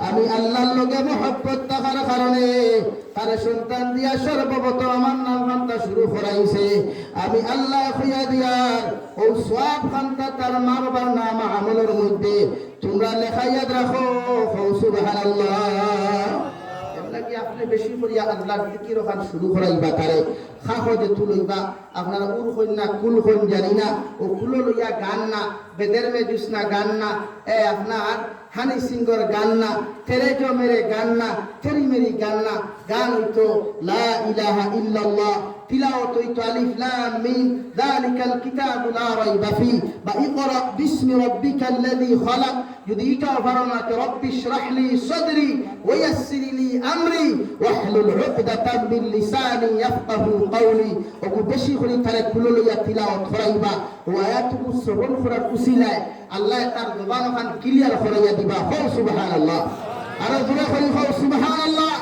আমি আল্লাহর লগে মহব্বত থাকার কারণে তার সন্তান দিয়া সর্বপ্রথম আমার নাম খান্তা শুরু করাইছে। আমি আল্লাহ খুইয়া দিয়ার ও সব খান্তা তার মা বাবার নাম আমলের মধ্যে তোমরা লেখাইয়া রাখো। সুবহানাল্লাহ। এমনকি আপনি বেশি করিয়া আল্লাহর জিকির ওখান শুরু করাইবা, তারে খাখো যে তুলইবা, আপনারা উর হইন না, কুল হইন জানি না, ও কুলো লইয়া গান না, বেদের মে জুসনা গান না, আপনার হানি সিংহর গান না, তেরে জো মেরে গান না, তেরি মেরি গান না, গান হইতো লা ইলাহা ইল্লাল্লাহ, তিলাওয়াত হইতো আলিফ লাম মিম যালিকাল কিতাবু লা রাইবা ফি, বা ইকরা বিসমি রাব্বিকাল্লাযী খালাক। যদি এটাও পারো না তো রব্বি ইশরাহলি সাদরি ওয়া ইয়াসসির লি আমরি ওয়াহলুল উকদাতাম মিন লিসানি ইয়াফকাহু কাওলি। ওগো বেশি করে তারে কুলো লইয়া তিলাওয়াত করাইবা, ও আয়াতকু শ্রবণ করার উসিলায় আল্লাহ তার জবান খান ক্লিয়ার করাইয়া দিবা। হো সুবহানাল্লাহ। আর জোরে করি হো সুবহানাল্লাহ।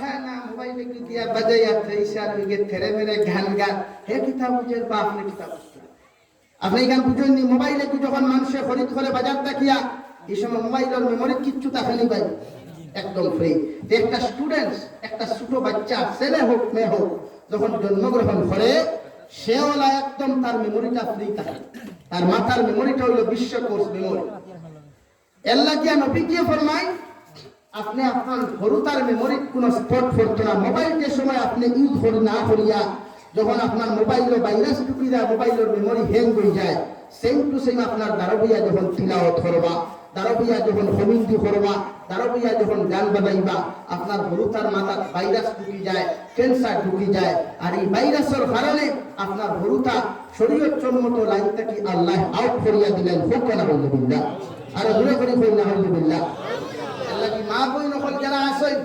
হ্যাঁ না, মোবাইলে কি দিয়া বাজাইয়া ত্রিশার বিগে তেরে মেরে গান গান, হে কিতাব বুঝের বা আপনি কিতাব বুঝতে, আপনি গান বুঝেননি। মোবাইলে কি যখন মানুষে খরিদ করে বাজার দেখিয়া, এই সময় মোবাইলের মেমোরি কিচ্ছু তাকানি পাই একদম ফ্রি। একটা স্টুডেন্টস, একটা ছোট বাচ্চা, ছেলে হোক মেয়ে হোক, যখন জন্মগ্রহণ করে সেও একদম তার মেমোরিটা ফ্রি থাকে। তার মাথার মেমোরিটা হইল বিশ্বকোষ মেমোরি। এর লাগিয়া নবী কি ফরমায়, আপনি আপনার হরুতার মেমোরি কোনো স্পট করতো না। মোবাইল যে সময় আপনি ইউজ করি না করিয়া, যখন আপনার মোবাইলে ভাইরাস ঢুকি যায়, মোবাইলের মেমোরি হ্যাং হয়ে যায়, সেম টু সেম আপনার দারবিয়া যখন তিলাওয়াত করবা, দারবিয়া যখন হমিন্দি করবা, দারবিয়া যখন গান বাজাইবা, আপনার হরুতার মাথার ভাইরাস ঢুকি যায়, ক্যান্সার ঢুকি যায়। আর এই ভাইরাসের কারণে আপনার হরুতা শরীয়ত সম্মত লাইন থেকে আল্লাহ আউট করিয়া দিলেন। হোক না আলহামদুলিল্লাহ। আর ঘুরে ঘুরে কই না আলহামদুলিল্লাহ। আল্লাহ কি মা বই নকল যারা আছেন,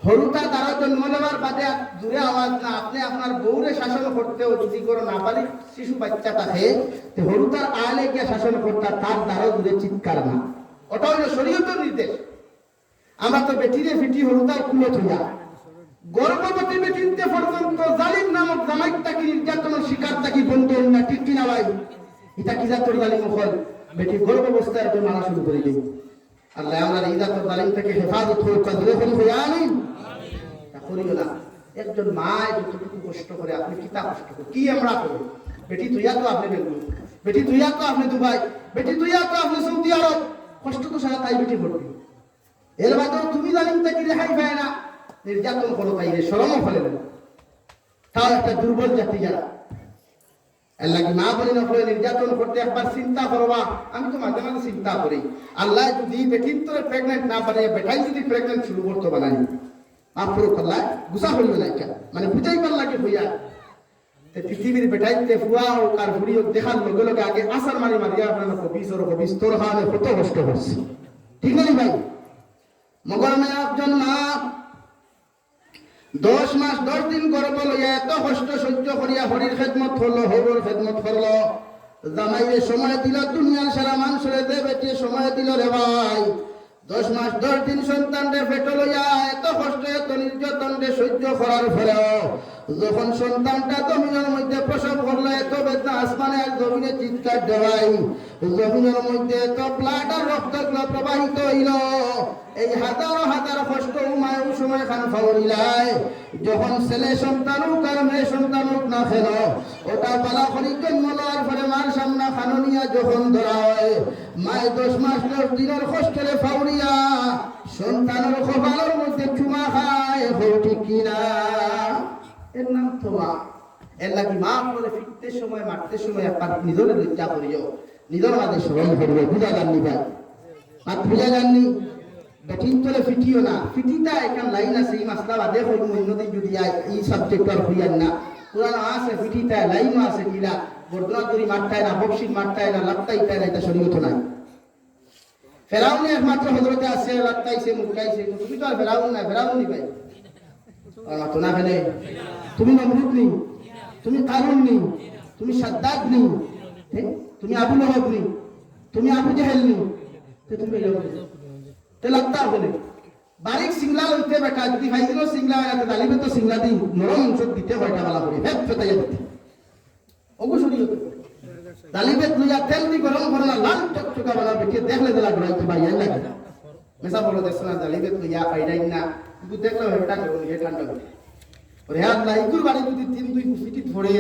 হরুতা দ্বারা জন্ম নেওয়ার বাদে দূরে আওয়াজ না, আপনি আপনার বউরে শাসন করতেও যদি কোনো নাবালিক শিশু বাচ্চা থাকে, হরুতার আলে গিয়ে শাসন করতে, তার দ্বারা দূরে চিৎকার না। ওটা হইল শরীয়তের নির্দেশ। আমরা তো বেটিরে ফিটি হরুতার কুলো থইয়া, গর্ভবতী বেটিনতে পর্যন্ত জালিম নামক জামাইক তাকি নির্যাতনের শিকার তাকি বন্ধ হই না, ঠিক কিনা ভাই? এটা কি জাতর জালিম হল? বেটি গর্ভাবস্থায় একজন মারা শুরু করে দেব। আল্লাহ আমরা এই জাতর জালিম থেকে হেফাজত হোক, দূরে করি হই আমিন। করিও না। একজন মা যতটুকু কষ্ট করে, আপনি কিতা কষ্ট করে কি আমরা করি? বেটি তুইয়া তো আপনি বেগুন, বেটি তুইয়া তো আপনি দুবাই, বেটি তুইয়া তো আপনি সৌদি আরব, কষ্ট তো সারা তাই বেটি করবি। এর বাদেও তুমি জালিম থেকে রেহাই পায় না, নির্যাতন করো তাই রে, শরমও ফেলে দেবে। তাও একটা দুর্বল জাতি যারা, আল্লাহ কি মা বলি না করে নির্যাতন করতে একবার চিন্তা করবা। আমি তো মাঝে মাঝে চিন্তা করি, আল্লাহ যদি বেটির তোরে প্রেগনেন্ট না পারে, বেটাই যদি প্রেগনেন্ট শুরু করতে বানাই, মাফরুক আল্লাহ গুসা হইল না, এটা মানে বুঝাইবার লাগে হইয়া। তে পৃথিবীর বেটাইতে ফুয়া ও কার ফুড়ি ও দেখার লগে লগে আগে আসার মারি মারিয়া আপনার কবিস তোর হানে কত কষ্ট করছে ঠিক না ভাই মগর মে একজন মা 10 মাস 10 দিন গর্ভ লইয়া এত কষ্ট সহ্য করিয়া হরির খেদমত করলো হরির খেদমত করলো জামাইরে সময় দিল দুনিয়ার সারা মানুষের দে বেটি সময় দিল রে ভাই 10 মাস 10 দিন সন্তানরে পেট লইয়া এত কষ্ট এত নির্যাতন সহ্য করার পরেও যখন সন্তানটা জমিনের মধ্যে প্রসব করলো এত বেদনা আসমানে আর জমিনে চিৎকার দেওয়াই জমিনের মধ্যে এত ব্লাড আর রক্ত প্রবাহিত হইল এই হাজার হাজার কষ্ট উমায় সময় খান ফাউরিলাই যখন ছেলে সন্তান হোক আর মেয়ে সন্তান হোক না খেল ওটা পালা করি জন্ম লওয়ার পরে মার সামনা খাননিয়া যখন ধরা হয় মায় 10 মাস 10 দিনের কষ্টে ফাউরিয়া সন্তানের কপালের মধ্যে চুমা খায় ঠিক কিনা এর নাম তো মা এর লাগি মা বলে ফিরতে সময় মারতে সময় আপনার নিজের লজ্জা করিও নিজের মাঝে স্মরণ করিও বুঝা যাননি ভাই আর বুঝা যাননি বেঠিন তোলে ফিটিও না ফিটিটা এখান লাইন আছে এই মাসলা বাদে হইব অন্যদিন যদি এই সাবজেক্ট আর হইয়ান না পুরানো আছে ফিটিটা লাইনও আছে কিলা বর্ধনা তরি মারতায় না বক্সির মারতায় না লাত্তাইতায় না এটা শরীয়ত নাই ফেরাউনে একমাত্র হজরতে আছে লাত্তাইছে মুখাইছে তুমি তো আর ফেরাউন না ফেরাউন নি ভাই তো না ফেলে তুমি নমরুদ নি তুমি কারুন নি তুমি সাদ্দাদ নি তুমি আবু লহব নি তুমি আবু জেহেল নি তুমি তে লাগতা বলে বারিক সিংলা লইতে বেটা যদি ভাইদিনো সিংলা হয় তো দালিবে তো সিংলা দি নরম অংশ দিতে হয়টা বালা করে হেপ ফেতাইয়া দিতে ওগো শরীয়ত দালিবে লইয়া তেল দি গরম করনা লাল চকচকা বানা বেটে দেখলে দিলা গড়াই তো ভাই লাগে মেসা বলো দেখছনা দালিবে লইয়া পাইরাই না কিন্তু দেখলে হেটা করুন হে ঠান্ডা করে ওরে আল্লাহ ইকুর বাড়ি যদি 3-2 ফিটি ধরে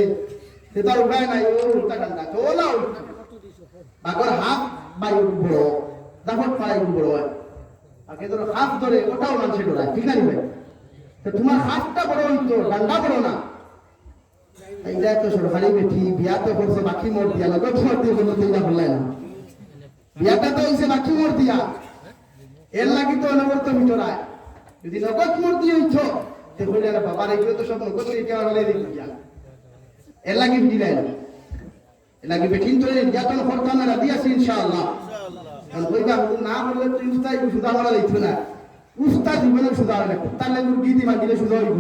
সেটা উপায় নাই ও উল্টা ঠান্ডা তোলা উল্টা বাগর হাফ বাই বড় দাফট পাই বড় হয় আগে ধরো হাফ ধরে ওটাও মানুষে ডরায় ঠিক আছে ভাই তো তোমার হাফটা বড় হইতো ডান্ডা বড় না এইটা তো সরকারি বেঠি বিয়া তো করছে বাকি মোর দিয়া লগত মোর দিয়ে বলো তো এটা বললাই না বিয়াটা তো হইছে বাকি মোর দিয়া এর লাগি তো অনবরত ভিতরায় যদি নগদ মোর দিয়ে হইতো তে বলে না বাবার এগুলো তো সব নগদ দিয়ে কেন হলে দিয়া এর লাগি দিলাই না এর লাগি বেঠিন তো নির্যাতন করতাম না রাজি আছি ইনশাআল্লাহ কারণ কইবা না বললে তুই উস্তাদ সুদা মারা যাইতো না উস্তাদ জীবনে সুদা হবে তার লাগে গীতি মাগিলে সুদা হইব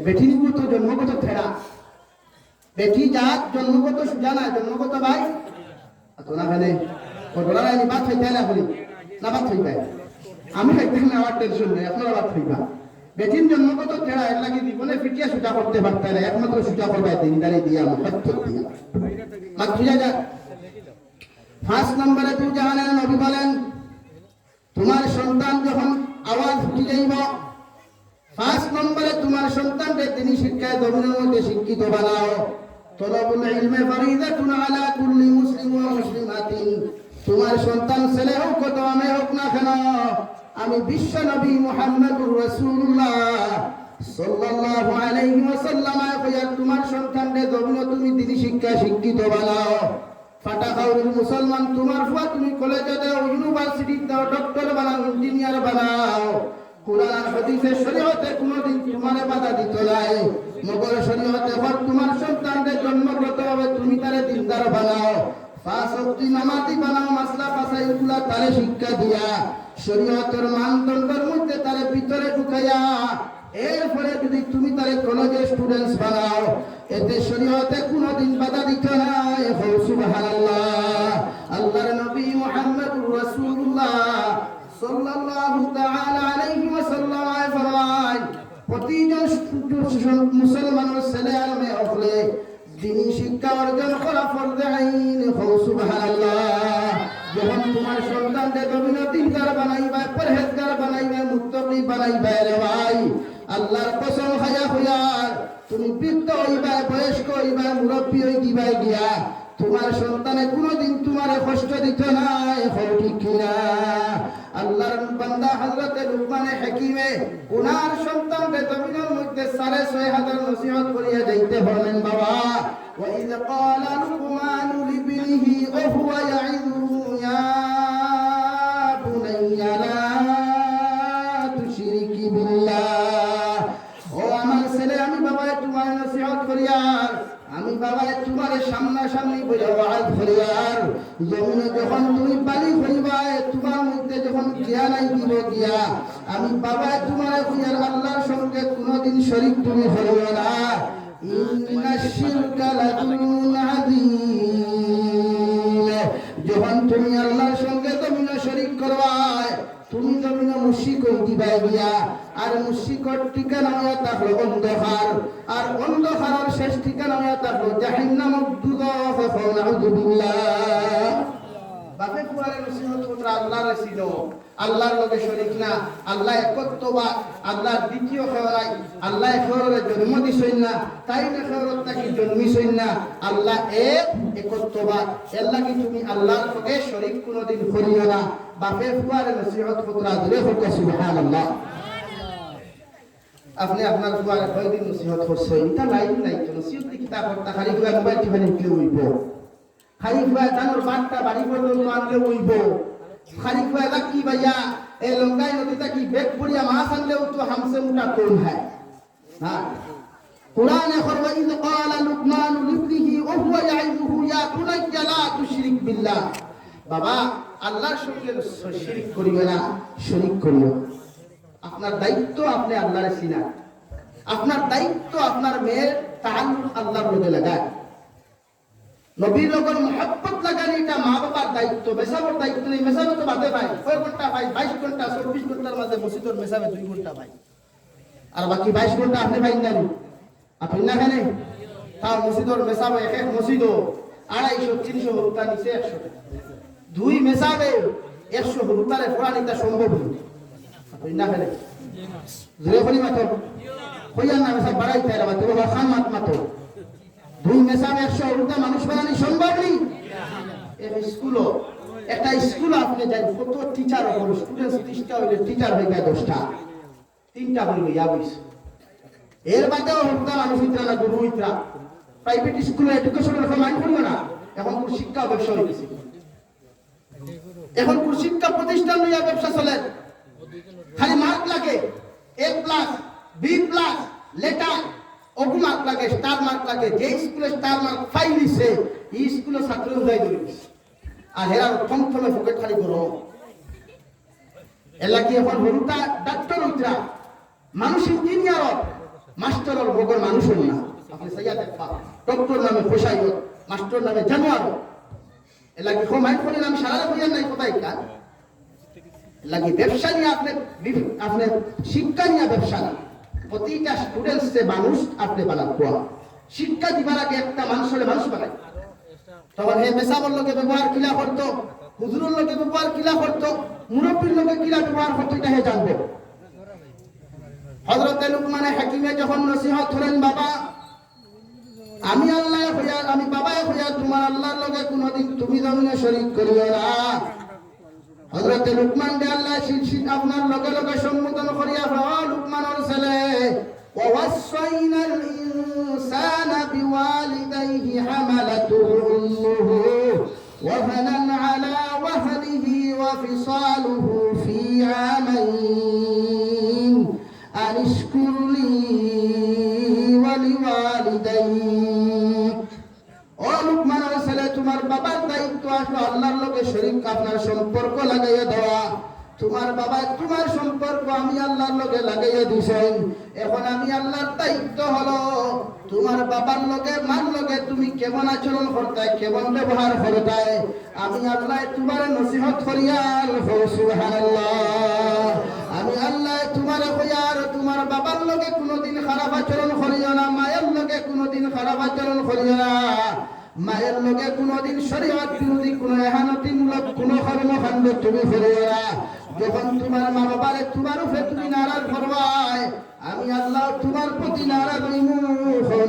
বেঠি নিবো তো জন্মগত থেড়া বেঠি জাত জন্মগত সুজা না জন্মগত ভাই তো না ফেলে ওরা আমি বাদ হইতে না বলি না বাদ হইবে আমি একদম আমার টেনশন নেই আপনারা বাদ হইবা বেঠিন জন্মগত থেড়া এর লাগে জীবনে ফিটিয়া সুজা করতে পারতে না একমাত্র সুজা করবে দিনদারি দিয়া মহত্ব দিয়া মাত্র যা 5 নম্বরে তুই জানেন নবী বলেন তোমার সন্তান যখন আওয়াজ উঠে যাইব 5 নম্বরে তোমার সন্তানকে তিনি শিক্ষায় জমিনের মধ্যে শিক্ষিত বানাও তলবুল ইলমে ফরিদাতুন আলা কুল্লি মুসলিম ওয়া মুসলিমাতিন তোমার সন্তান ছেলে হোক কত মেয়ে হোক না কেন আমি বিশ্ব নবী মুহাম্মদুর রাসূলুল্লাহ সাল্লাল্লাহু আলাইহি ওয়াসাল্লাম কইয়া তোমার সন্তানকে জমিনে তুমি দিনী শিক্ষা শিক্ষিত বানাও ফাটা খাউরির মুসলমান তোমার ফুয়া তুমি কলেজে দাও ইউনিভার্সিটি দাও ডক্টর বানাও ইঞ্জিনিয়ার বানাও কুরআন হাদিসের শরীয়তে কোনদিন তোমারে বাধা দিত নাই মগর শরীয়তে হক তোমার সন্তানদের জন্মগতভাবে তুমি তারে দিনদার বানাও 5 ওয়াক্ত নামাজি বানাও মাসলা ফাসাইলগুলা তারে শিক্ষা দিয়া শরীয়তের মানদণ্ডের মধ্যে তারে ভিতরে ঢুকাইয়া এরপরে যদি তুমি তারে কলেজের স্টুডেন্টস বানাও এতে শরীয়তে কোনদিন বাধা দিত নাই সুবহানাল্লাহ আল্লাহর নবী মুহাম্মদুর রাসূলুল্লাহ সাল্লাল্লাহু তাআলা আলাইহি ওয়াসাল্লাম ফরমান প্রতিজন মুসলমানের ছেলে আর মেয়ে হলে দ্বীনি শিক্ষা অর্জন করা ফরজ আইন সুবহানাল্লাহ যখন তোমার সন্তানদের জমিনে দিনদার বানাইবা পরহেজগার বানাইবা মুত্তাকি বানাইবা রে ভাই আল্লাহর কসম খায়া খুয়ার তুমি বৃদ্ধ হইবা বয়স্ক হইবা মুরব্বী হই দিবা গিয়া তোমার সন্তানে কোনদিন তোমারে কষ্ট দিত না ঠিক কিনা আল্লাহর বান্দা হযরতে লুকমান হাকিমে ওনার সন্তানকে জমিনের মধ্যে 6500 নসিহত করিয়া যাইতে বলেন বাবা ওয়া ইয ক্বালা লুকমান লিবনিহি ওয়া হুয়া ইয়াইযুহু ইয়া বুনাইয়া লা তুশরিকি বিল্লাহ ও আমার ছেলে আমি তোমার সামনাসামনি বলে ওয়াজ করিয়ার জমিনে যখন তুমি বালি হইবাই তোমার মধ্যে যখন জ্ঞান আইব গিয়া আমি বাবা তোমার কইয়ার আল্লাহর সঙ্গে কোনোদিন শরীক তুমি হইও না ইন্নাশ শিরকা লাযুলমুন আযীম যখন তুমি আল্লাহর সঙ্গে জমিনে শরীক করবাই তুমি জমিনে মুশরিক হই দিবাই গিয়া আর মুশরিকর ঠিকানা হইয়া থাকলো অন্ধকার আর অন্ধকারের শেষ ঠিকানা হইয়া থাকলো জাহান্নাম দুযখ ফানাউযুবিল্লাহ বাপে পুরারে নসিহত পুত্র আল্লাহর ছিল আল্লাহর লগে শরীক না আল্লাহ একত্ববাদ আল্লাহর দ্বিতীয় খেলাই আল্লাহ খেওরে জন্ম দিছেন না তাই না খেওরত তাকি জন্মিছেন না আল্লাহ একত্ববাদ আল্লাহ কি তুমি আল্লাহর লগে শরীক কোনোদিন করিও না বাপে পুরারে নসিহত পুত্র আদরে হোক সুবহানাল্লাহ আপনি আপনার পুরারে কয়দিন নসিহত করছেন এটা লাইন নাই তো নসিহত কিতাব করতে খালি পুরা মোবাইল টিপানি কি হইব খালি পুরা জানোর বাটটা বাড়ি পর্যন্ত আনলে হইব খালি পুরা লাকি ভাইয়া এই লঙ্গাই নদীটা কি বেগ পড়িয়া মাছ আনলেও তো হামসে মুটা কোন হয় হ্যাঁ কুরআনে ফরমা ইয ক্বালা লুকমান লিবনিহি ওয়া হুয়া ইয়াইযুহু ইয়া বুনাইয়া লা তুশরিক বিল্লাহ বাবা আল্লাহর সঙ্গে শিরক করিও না শরীক করিও আপনার দায়িত্ব আপনি আল্লাহর চিনা আপনার দায়িত্ব আপনার মেয়ের তাআল্লুক আল্লাহর লগে লাগায় নবীর লগর মুহাব্বত লাগানি এটা মা বাবার দায়িত্ব মেসাবর দায়িত্ব নেই মেসাবে তো বাদে ভাই 6 ঘন্টা ভাই 22 ঘন্টা 24 ঘন্টার মাঝে মসজিদের মেসাবে 2 ঘন্টা ভাই আর বাকি 22 ঘন্টা আপনি ভাই জানি আপনি না জানেন তাও মসজিদের মেসাবে এক মসজিদও 250 300 রুপা নিচে 100 টাকা দুই মেসাবে 100 রুপারে পড়ানিটা সম্ভব নয় আপনি না জানেন জোরে বলি মাত্র কইয়া না মেসা বাড়াইতে আর মাত্র খান মাত্র দুই মেসাবে 100 রুপা মানুষ বানানি সম্ভব নেই স্কুলও একটা স্কুল আপনি যাই কত টিচার হল স্টুডেন্ট 30টা হইলে টিচার হয়ে যায় 10টা 3টা হইল ইয়াবিস এর বাদেও হত্যা মানুষ ইতরা না গুরু ইতরা প্রাইভেট স্কুলে এডুকেশনের ফর মাইন্ড করিও না এখন কোন শিক্ষা ব্যবসা হয়ে গেছে এখন কোন শিক্ষা প্রতিষ্ঠান লইয়া ব্যবসা চলে খালি মার্ক লাগে A plus B plus letter ওগু মার্ক লাগে স্টার মার্ক লাগে যে স্কুলে স্টার মার্ক ফাইলিছে এই স্কুলে ছাত্র উদাই ধরিস আর হেরা থমথমে পকেট খালি করো এলা কি এখন হরুটা ডাক্তার উতরা মানুষ ইঞ্জিনিয়ার মাস্টারর বগর মানুষ না আপনি সাইয়া দেখবা ডক্টর নামে পোষাই মাস্টার নামে জানোয়ার এলা কি মাইন্ড করে আমি সারা বুঝার নাই কোথায় কাজ লাগি ব্যবসা নিয়ে আপনি শিক্ষা নিয়ে ব্যবসা না প্রতিটা স্টুডেন্টসে মানুষ আপনি বানাবো শিক্ষা দিবার আগে একটা মানুষের মানুষ বানায় তখন হে মেসাবর লোকে ব্যবহার কিলা করতো হুজুরের লোকে ব্যবহার কিলা করতো মুরব্বীর লোকে কিলা ব্যবহার করতো এটা হে জানবো হযরত লুকমান হাকিমে যখন নসিহত করেন বাবা আমি আল্লাহ হইয়া আমি বাবা হইয়া তোমার আল্লাহর লগে কোনদিন তুমি জমিনে শরীক করিও না হযরত লুকমান দে আল্লাহ শিরশিদ আপনার লগে লগে সম্বোধন করিয়া লুকমানের ছেলে ووصينا الإنسان بوالديه حملته أمه وهنا على وهنه وفصاله في عامين أن اشكر لي ولوالديك ও লুকমানের ছেলে তোমার বাবার দায়িত্ব আসলে আল্লাহর লগে শরীক আপনার সম্পর্ক লাগাইয়া দেওয়া তোমার বাবা তোমার সম্পর্ক আমি আল্লাহর লগে লাগাইয়া দিছেন এখন আমি আল্লাহর দায়িত্ব হলো তোমার বাবার লগে মার লগে তুমি কেমন আচরণ করতে কেমন ব্যবহার করতে আমি আল্লাহ তোমার নসিহত করিয়াল সুবহানাল্লাহ আমি আল্লাহ তোমার কইয়ার তোমার বাবার লগে কোনোদিন খারাপ আচরণ করিও না মায়ের লগে কোনোদিন খারাপ আচরণ করিও না মায়ের লগে কোনোদিন শরীয়ত বিরোধী কোনো ইহানতিমূলক কোনো কর্মকাণ্ড তুমি করিও না যখন তোমার মা বাবারে তোমার উপরে তুমি নারাজ করবাই আমি আল্লাহ তোমার প্রতি নারাজ হইমু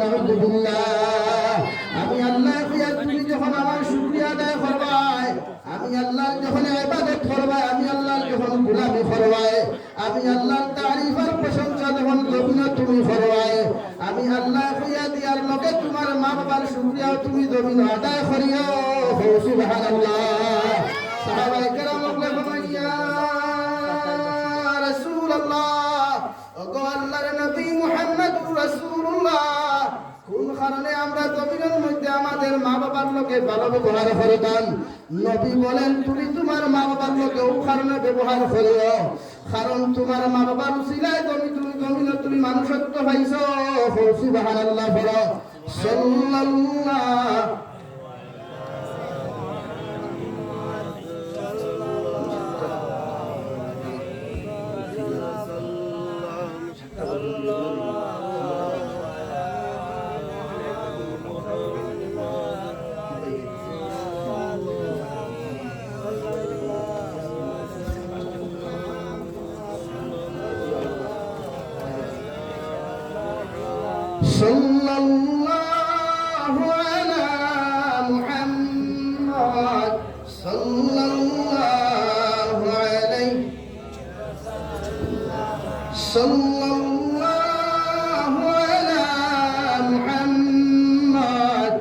নাউযুবিল্লাহ আমি আল্লাহ কইয়া তুমি যখন আমার শুকরিয়া আদায় করবাই আমি আল্লাহ যখন ইবাদত করবাই আমি আল্লাহ যখন গোলামি করবাই আমি আল্লাহর তারিফ আর প্রশংসা যখন জমিনে তুমি করবাই আমি আল্লাহ কইয়া দিয়ার লগে তোমার মা বাবার শুকরিয়া তুমি জমিনে আদায় করিও সুবহানাল্লাহ সাহাবায়ে কেরাম বলেন রাসূলুল্লাহ ওগো আল্লাহর নবী মুহাম্মদুর রাসূলুল্লাহ কোন কারণে আমরা জমিনের মধ্যে আমাদের মা বাবার লোকে ভালো ব্যবহার করতাম। নবী বলেন তুমি তোমার মা বাবার লোকে ও কারণে ব্যবহার করিও, কারণ তোমার মা বাবার উসিলায় তুমি তুমি মানুষত্ব পাইছো। সুবহানাল্লাহ বলো সাল্লাল্লাহু sallallahu ala Muhammad sallallahu alaihi sallallahu ala Muhammad।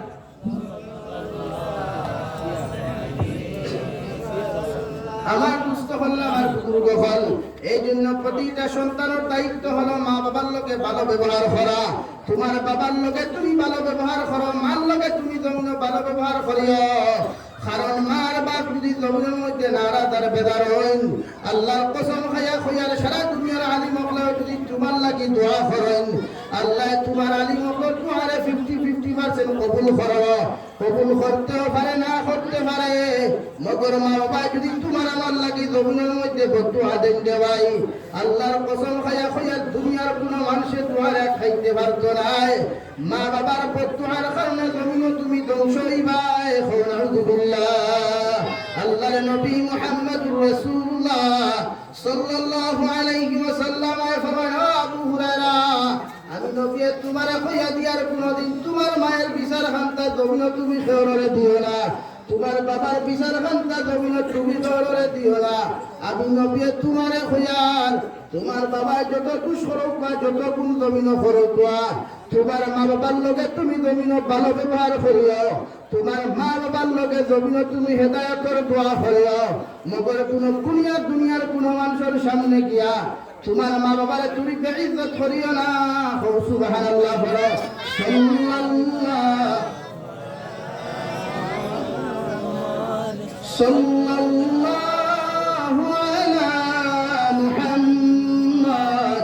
আমার দুস্থ হল আমার বুজুর্গ হল, এই জন্য প্রতিটা সন্তানের দায়িত্ব হলো মা বাবার লোকে ভালো ব্যবহার করা। তোমার বাবার লোকে তুমি ভালো ব্যবহার করো, মার লোকে তুমি যেমন ভালো ব্যবহার করিও, কারণ মার বাপ যদি জমিনের মধ্যে নারা তার বেদার হইন, আল্লাহর কসম খাইয়া খইয়ার সারা দুনিয়ার আলিম হকলেও যদি তোমার লাগি দোয়া করেন, আল্লাহ তোমার আলিম হকল তোমারে 50-50% কবুল করো। কবুল করতেও পারে না করতে পারে, মগর মা বাবা যদি তোমার আমার লাগি জমিনের মধ্যে বদুয়া দেন দেওয়াই, আল্লাহর কসম খাইয়া খইয়ার দুনিয়ার কোনো মানুষের তোমারে খাইতে পারতো নাই। মা বাবার বদুয়ার কারণে জমিনও তুমি ধ্বংস হইবাই। আলহামদুলিল্লাহ। আল্লাহর নবী মুহাম্মদুর রাসূলুল্লাহ সাল্লাল্লাহু আলাইহি ওয়াসাল্লাম ফরমায়, আবু হুরায়রা আমি নবী তোমারে কইয়া দিয়ার কোনদিন তোমার মায়ের বিচার খান্তা জমিন তুমি খেওরে দিও না, তোমার বাবার বিচার খান্তা জমিন তুমি খেওরে দিও না। আমি নবী তোমারে কইয়ার তোমার বাবা যত খুশ করুক বা যত কোন জমিন করুক, তোমার মা বাবার লগে তুমি জমিন ভালো ব্যবহার করিও, তোমার মা বাবার লগে জমিন তুমি হেদায়েতের দোয়া করিও। মগর কোন দুনিয়ার কোন মানুষের সামনে গিয়া তোমার মা বাবারে তুমি বেইজ্জত করিও না। সুবহানাল্লাহ বলো সাল্লাল্লাহু আলা মুহাম্মদ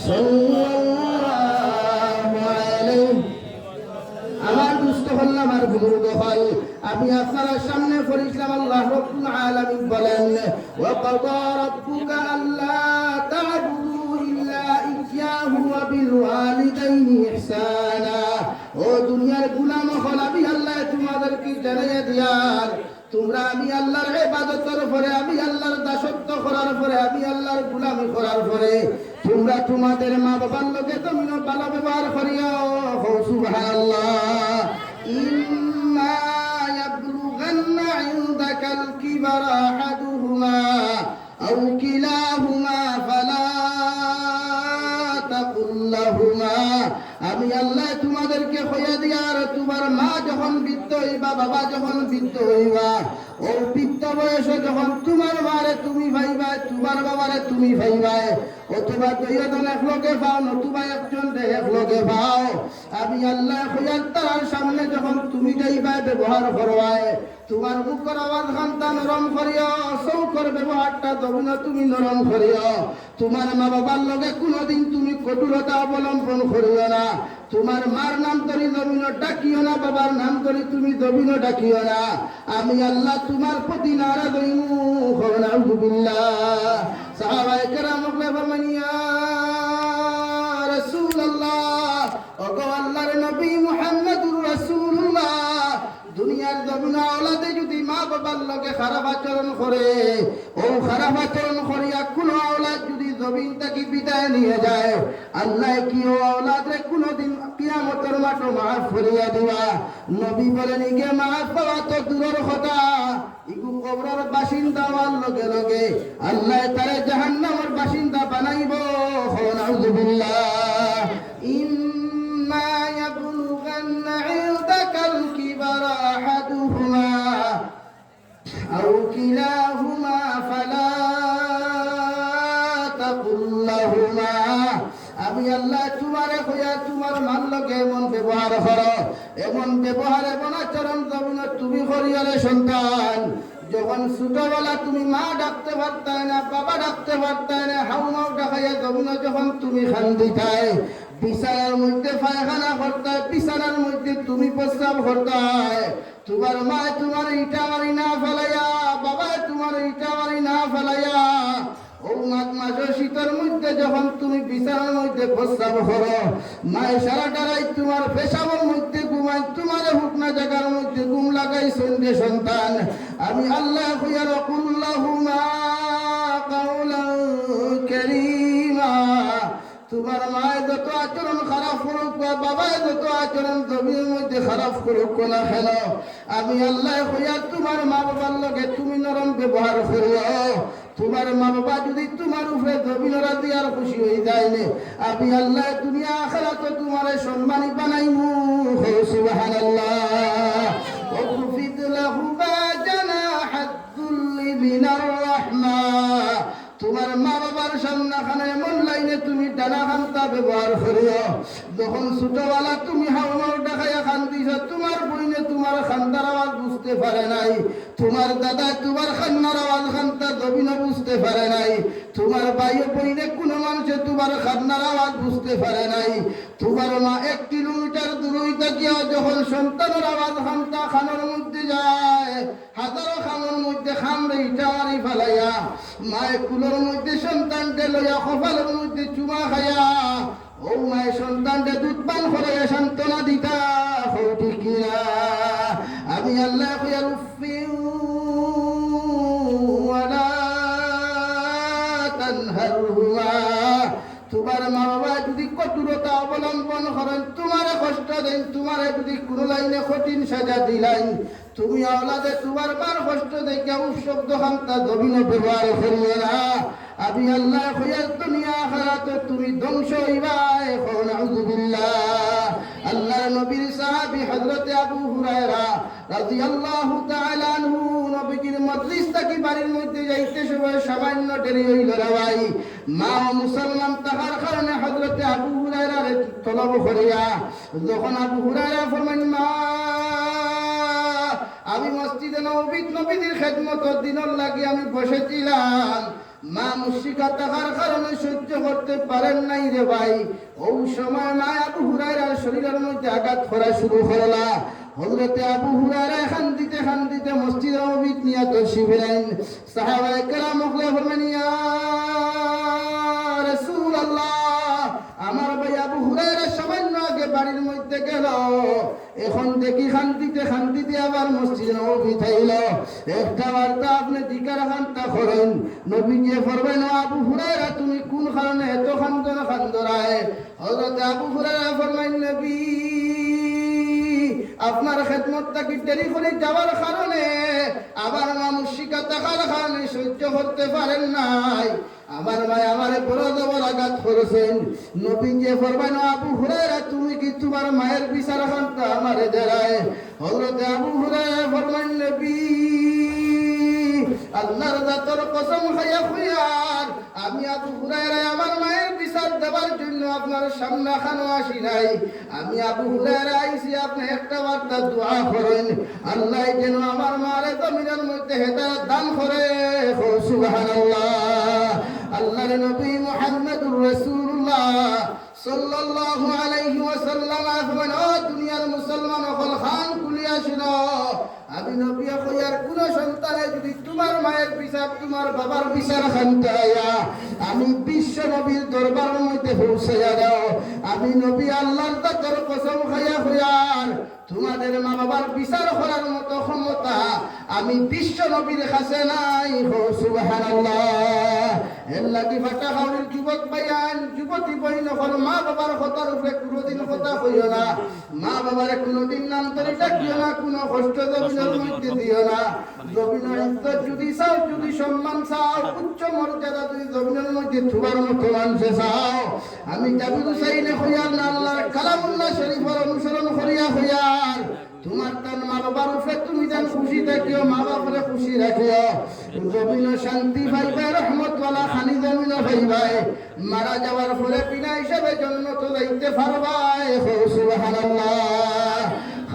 সাল্লাল্লাহু আলাইহি। আমার দুস্থ হল আমার বুজুর্গ হল, আমি আপনার সামনে পড়েছিলাম আল্লাহ রাব্বুল আলামিন বলেন, ওয়া ক্বাদা রাব্বুকা আল্লা তা'বুদু ইল্লা ইয়্যাহু ওয়া বিল ওয়ালিদাইনি ইহসানা। ও দুনিয়ার গোলাম হল, আমি আল্লাহ তোমাদেরকে জানাইয়া দিয়ার তোমরা আমি আল্লাহর ইবাদতের পরে, আমি আল্লাহর দাসত্ব করার পরে, আমি আল্লাহর গোলামি করার পরে তোমরা তোমাদের মা বাবার লোকে তুমি ভালো ব্যবহার করিও। সুবহানাল্লাহ। ইম্মা ইয়াবলুগান্না ইনদাকাল কিবারা আহাদুহুমা আও কিলাহুমা ফালা তাকুল লাহুমা। আমি আল্লাহ তোমাদেরকে কইয়া দিয়ার তোমার মা যখন বৃদ্ধ হইবা, বাবা যখন বৃদ্ধ হইবা, ও বৃদ্ধ বয়সে যখন তোমার মারে তুমি ভাইবা, তোমার বাবারে তুমি ভাইবা, অথবা দুইজন একলগে পাও নতুবা একজন একলগে পাও, আমি আল্লাহ কইয়ার তার সামনে যখন তুমি যাইবা ব্যবহার করবায়, তোমার মুখের আওয়াজ খান্তা নরম করিও, চৌকর ব্যবহারটা জমিন তুমি নরম করিও। তোমার মা বাবার লগে কোনোদিন তুমি কঠোরতা অবলম্বন করিও না। তোমার মার নাম ধরি জমিন ডাকিও না, বাবার নাম ধরি তুমি জমিন ডাকিও না। আমি আল্লাহ তোমার প্রতি নারাজ হইমু। নাউযুবিল্লাহ। সাহাবায়ে কেরাম ফরমান, ইয়া রাসূলুল্লাহ, ওগো আল্লাহর নবী মুহাম্মদুর রাসূলুল্লাহ, দুনিয়ার জমিন আওলাদে যদি মা বাবার লগে খারাপ আচরণ করে, ও খারাপ আচরণ করিয়া কোন আওলাদ যদি জমিন থেকে বিদায় নিয়ে যায়, আল্লাহ কি ও আওলাদে কোনদিন কিয়ামতের মাঠে মাফ করিয়া দিবা? নবী বলেন, ইগে মাফ পাওয়া তো দূরের কথা, ইগু কবরের বাসিন্দা হওয়ার লগে লগে আল্লাহ তারে জাহান্নামের বাসিন্দা বানাইব। নাউযুবিল্লাহ। ইম্মা ইয়াবলুগান্না ইনদাকাল কিবারা আহাদুহুমা আও কিলাহুমা ফালা তাকুল লাহুমা। আমি আমি আল্লাহ তোমারে হইয়া তোমার মান লগে এমন ব্যবহার করো, এমন ব্যবহার এমন আচরণ জমিন তুমি করিয়ারে সন্তান। যখন ছোটবেলা তুমি মা ডাকতে পারতাই না, বাবা ডাকতে পারতাই না, হাউ মাউ ডাকাইয়া জমিন যখন তুমি খান দিতাই, বিছানার মধ্যে পায়খানা করতাই, বিছানার মধ্যে তুমি প্রস্রাব করতাই, তোমার মা তোমার ইটা মারি না ফেলাইয়া, বাবা তোমার ইটা মারি না ফেলাইয়া, ও মাঘ মাসের শীতের মধ্যে যখন তুমি বিছানার মধ্যে প্রস্রাব করো, মায়ের সারাটা রাত তোমার পেশাবের মধ্যে ঘুমায়, তোমার হুকনা জায়গার মধ্যে ঘুম লাগাই সন্ধ্যে সন্তান। আমি আল্লাহ খুইয়ার কুল্লাহুমা কাউলান কারীমা। তোমার মায়ের যত আচরণ খারাপ করুক বা বাবায় যত আচরণ জমির মধ্যে খারাপ করুক না কেন, আমি আল্লাহ খুইয়ার তোমার মা বাবার লগে তুমি নরম ব্যবহার করিও। তোমার মা বাবা যদি তোমার উপরে জমিনরা দিয়ার খুশি হয়ে যায় নে, আমি আল্লাহ দুনিয়া আখিরাত তোমার সম্মানী বানাইমু। সুবহানাল্লাহ। ওয়াকফিদ লাহুমা জানাহাদ যুল্লি মিনার রাহমা। তোমার মা বাবার সামনাখানে এমন লাইনে তুমি ডানা খান্তা ব্যবহার করিও। যখন ছোটবেলা তুমি হাওমাও ডাকাইয়া খান্দিছ, তোমার বইনে তোমার খান্দার আওয়াজ বুঝতে পারে নাই, তোমার দাদা তোমার খান্নার আওয়াজ খান্তা জমিনে বুঝতে পারে নাই, তোমার ভাইও বইনে কোনো মানুষে তোমার খান্নার আওয়াজ বুঝতে পারে নাই। তোমার মা 1 কিলোমিটার দূরে থাকিয়া যখন সন্তানের আওয়াজ খান্তা খানোর মধ্যে যায়, হাজারো খানোর মধ্যে খান ইটা মারি ফেলাইয়া, মায়ের কুলোর মধ্যে সন্তানকে লইয়া কপালের মধ্যে চুমা খাইয়া, ও মায়ের সন্তানকে দুধ পান করাইয়া সান্ত্বনা দিতা। ঠিক কিনা? আমি আল্লাহ কইয়া উফিউ ওয়ালা তানহারহুমা। তোমার মা বাবা যদি কঠোরতা অবলম্বন করেন, তোমারে কষ্ট দেন, তোমারে যদি কোনো লাইনে কঠিন সাজা দিলেন, তুমি আওলাদে তোমার বার কষ্ট দেখে শব্দ খান্তা জমিন ব্যবহার করিও না। আমি আল্লাহ কইয়ার দুনিয়া আখিরাত তুমি ধ্বংস হইবা। এখন আউযুবিল্লাহ। আল্লাহর নবীর সাহাবী হযরত আবু হুরায়রা রাদিয়াল্লাহু তাআলা আনহু নবীর মজলিস থেকে বাড়ির মধ্যে যাইতে সময় সামান্য দেরি হইল রে ভাই। মা মুসলমান তাহার কারণে হযরত আবু হুরায়রা তলব করিয়া, যখন আবু হুরায়রা ফরমান, মা আমি মসজিদে নবীর খেদমত দিনের লাগে আমি বসেছিলাম, মা মুশরিকা থাকার কারণে সহ্য করতে পারেন নাই রে ভাই। ওই সময় মা আবু হুরায়রার শরীরের মধ্যে আঘাত করা শুরু করলা। হযরতে আবু হুরায়রা খান্দিতে মসজিদে নববী নিয়া তশরিফ আনলেন। সাহাবায়ে কেরাম ফরমান, ইয়া রাসূলুল্লাহ, আমার ভাই আবু হুরায়রা সামান্য আগে বাড়ির মধ্যে গেল, এখন দেখি খান্দিতে আবার মসজিদে নববী থাইল। একটা বার্তা আপনি জিকার খান্তা করেন। নবীজি ফরমাইল, আবু হুরায়রা তুমি কোন কারণে এত খান্দরায়? হযরত আবু হুরায়রা ফরমাইল, নবী আপনার খেদমতটা কি দেরি করে যাওয়ার কারণে, আবার মা মুশরিকা থাকার কারণে সহ্য করতে পারেন নাই, আমার ভাই আমারে বড় জবর আঘাত করেছেন। নবীজি ফরমাইল, আবু হুরায়রা তুমি কি তোমার মায়ের বিচার খান্তা আমারে দেরায়? হযরত আবু হুরায়রা ফরমাইল, নবী আল্লাহর জাতের কসম খাইয়া খুইয়ার আমি আবু হুরায়রা আমার মায়ের বিচার দেওয়ার জন্য আপনার সামনে খানো আসি নাই। আমি আবু হুরায়রা আইছি, আপনি একটা বার্তা দোয়া করেন, আল্লাহ যেন আমার মারে জমিনের মধ্যে হেদায়েত দান করে। সুবহানাল্লাহ। আল্লাহর নবী মুহাম্মদুর রাসূলুল্লাহ সাল্লাল্লাহু আলাইহি ওয়াসাল্লাম ফরমান, ও দুনিয়ার মুসলমান সকল খান কুলিয়া শুনো, আমি নবী কইয়ার কোন সন্তানে যদি তোমার মায়ের বিচার তোমার বাবার বিচার খান্তায়া আমি বিশ্ব নবীর দরবারের মধ্যে পৌঁছাইয়া দাও। আমি নবী আল্লাহর জাতের কসম খাইয়া হইয়ার তোমাদের মা বাবার বিচার করার মতো ক্ষমতা আমি বিশ্ব নবীর কাছে নাই। সুবহানাল্লাহ। এর লাগি ফাটা খাওয়ার যুবক ভাইয়ান যুবতী বই নকল মা বাবার কথার উপরে কোনোদিন কথা কইও না, মা বাবার কোনোদিন নাম ধরে ডাকিও না, কোনো কষ্ট জমিনের মধ্যে দিও না। জমিনের ইজ্জত যদি চাও, যদি সম্মান চাও, উচ্চ মর্যাদা যদি জমিনের মধ্যে তোমার মতো মানুষে চাও, আমি জাবির হুসাইনে হইয়ার না আল্লাহর কালামুল্লাহ শরীফের অনুসরণ করিয়া হইয়ার তোমার তার মা বাবার উপরে তুমি যেন খুশি থাকিও, মা বাপরে খুশি রাখিও, জমিন শান্তি পাইবে, রহমতওয়ালা খানি জমিন পাইবাই, মারা যাওয়ার পরে বিনা হিসাবে জান্নাতে যাইতে পারবাই। সুবহানাল্লাহ।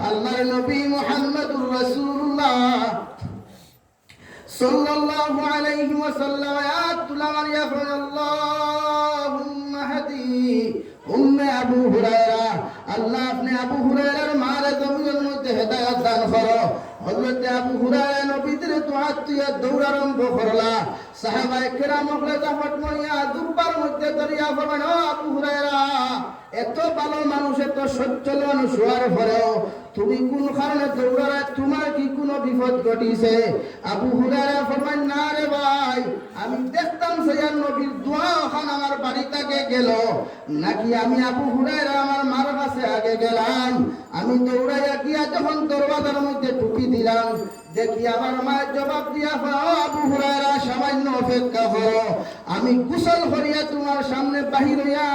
আল্লাহর নবী মুহাম্মদুর রাসূলুল্লাহ সাল্লাল্লাহু আলাইহি ওয়াসাল্লাম আয়াত তুলা মারিয়া পড়েন, আল্লাহুম্মা হাদি উম্মে আবু হুরায়রা। আল্লাহ আপনি আবু হুরায়রার মারে জমিনের মধ্যে হেদায়েত দান করো। হযরত আবু হুরায়রা নবীদের দুআত দিয়া দৌড় আরম্ভ করলা। সাহাবায়ে কেরাম হলে জাফট মরিয়া দুব্বার মধ্যে দরিয়া ফরমান, ও আবু হুরায়রা, এত ভালো মানুষ, এত সচ্ছল মানুষ হওয়ার পরেও তুমি কোন কারণে দৌড়ালে? তোমার কি কোনো বিপদ ঘটিছে? আবু হুরায়রা ফরমান, না রে ভাই, আমি দেখতাম সৈয়দ নবীর দোয়া ওখান আমার বাড়ি থেকে গেল নাকি আমি আবু হুরায়রা আমার মার কাছে আগে গেলাম। আমি দৌড়াইয়া গিয়া যখন দরওয়াজার মধ্যে ঢুকি দিলাম, দেখি আমার মায়ের জবাব দিয়া, ও আবু হুরায়রা, সামান্য অপেক্ষা করো, আমি গোসল করিয়া তোমার সামনে বাহির হইয়া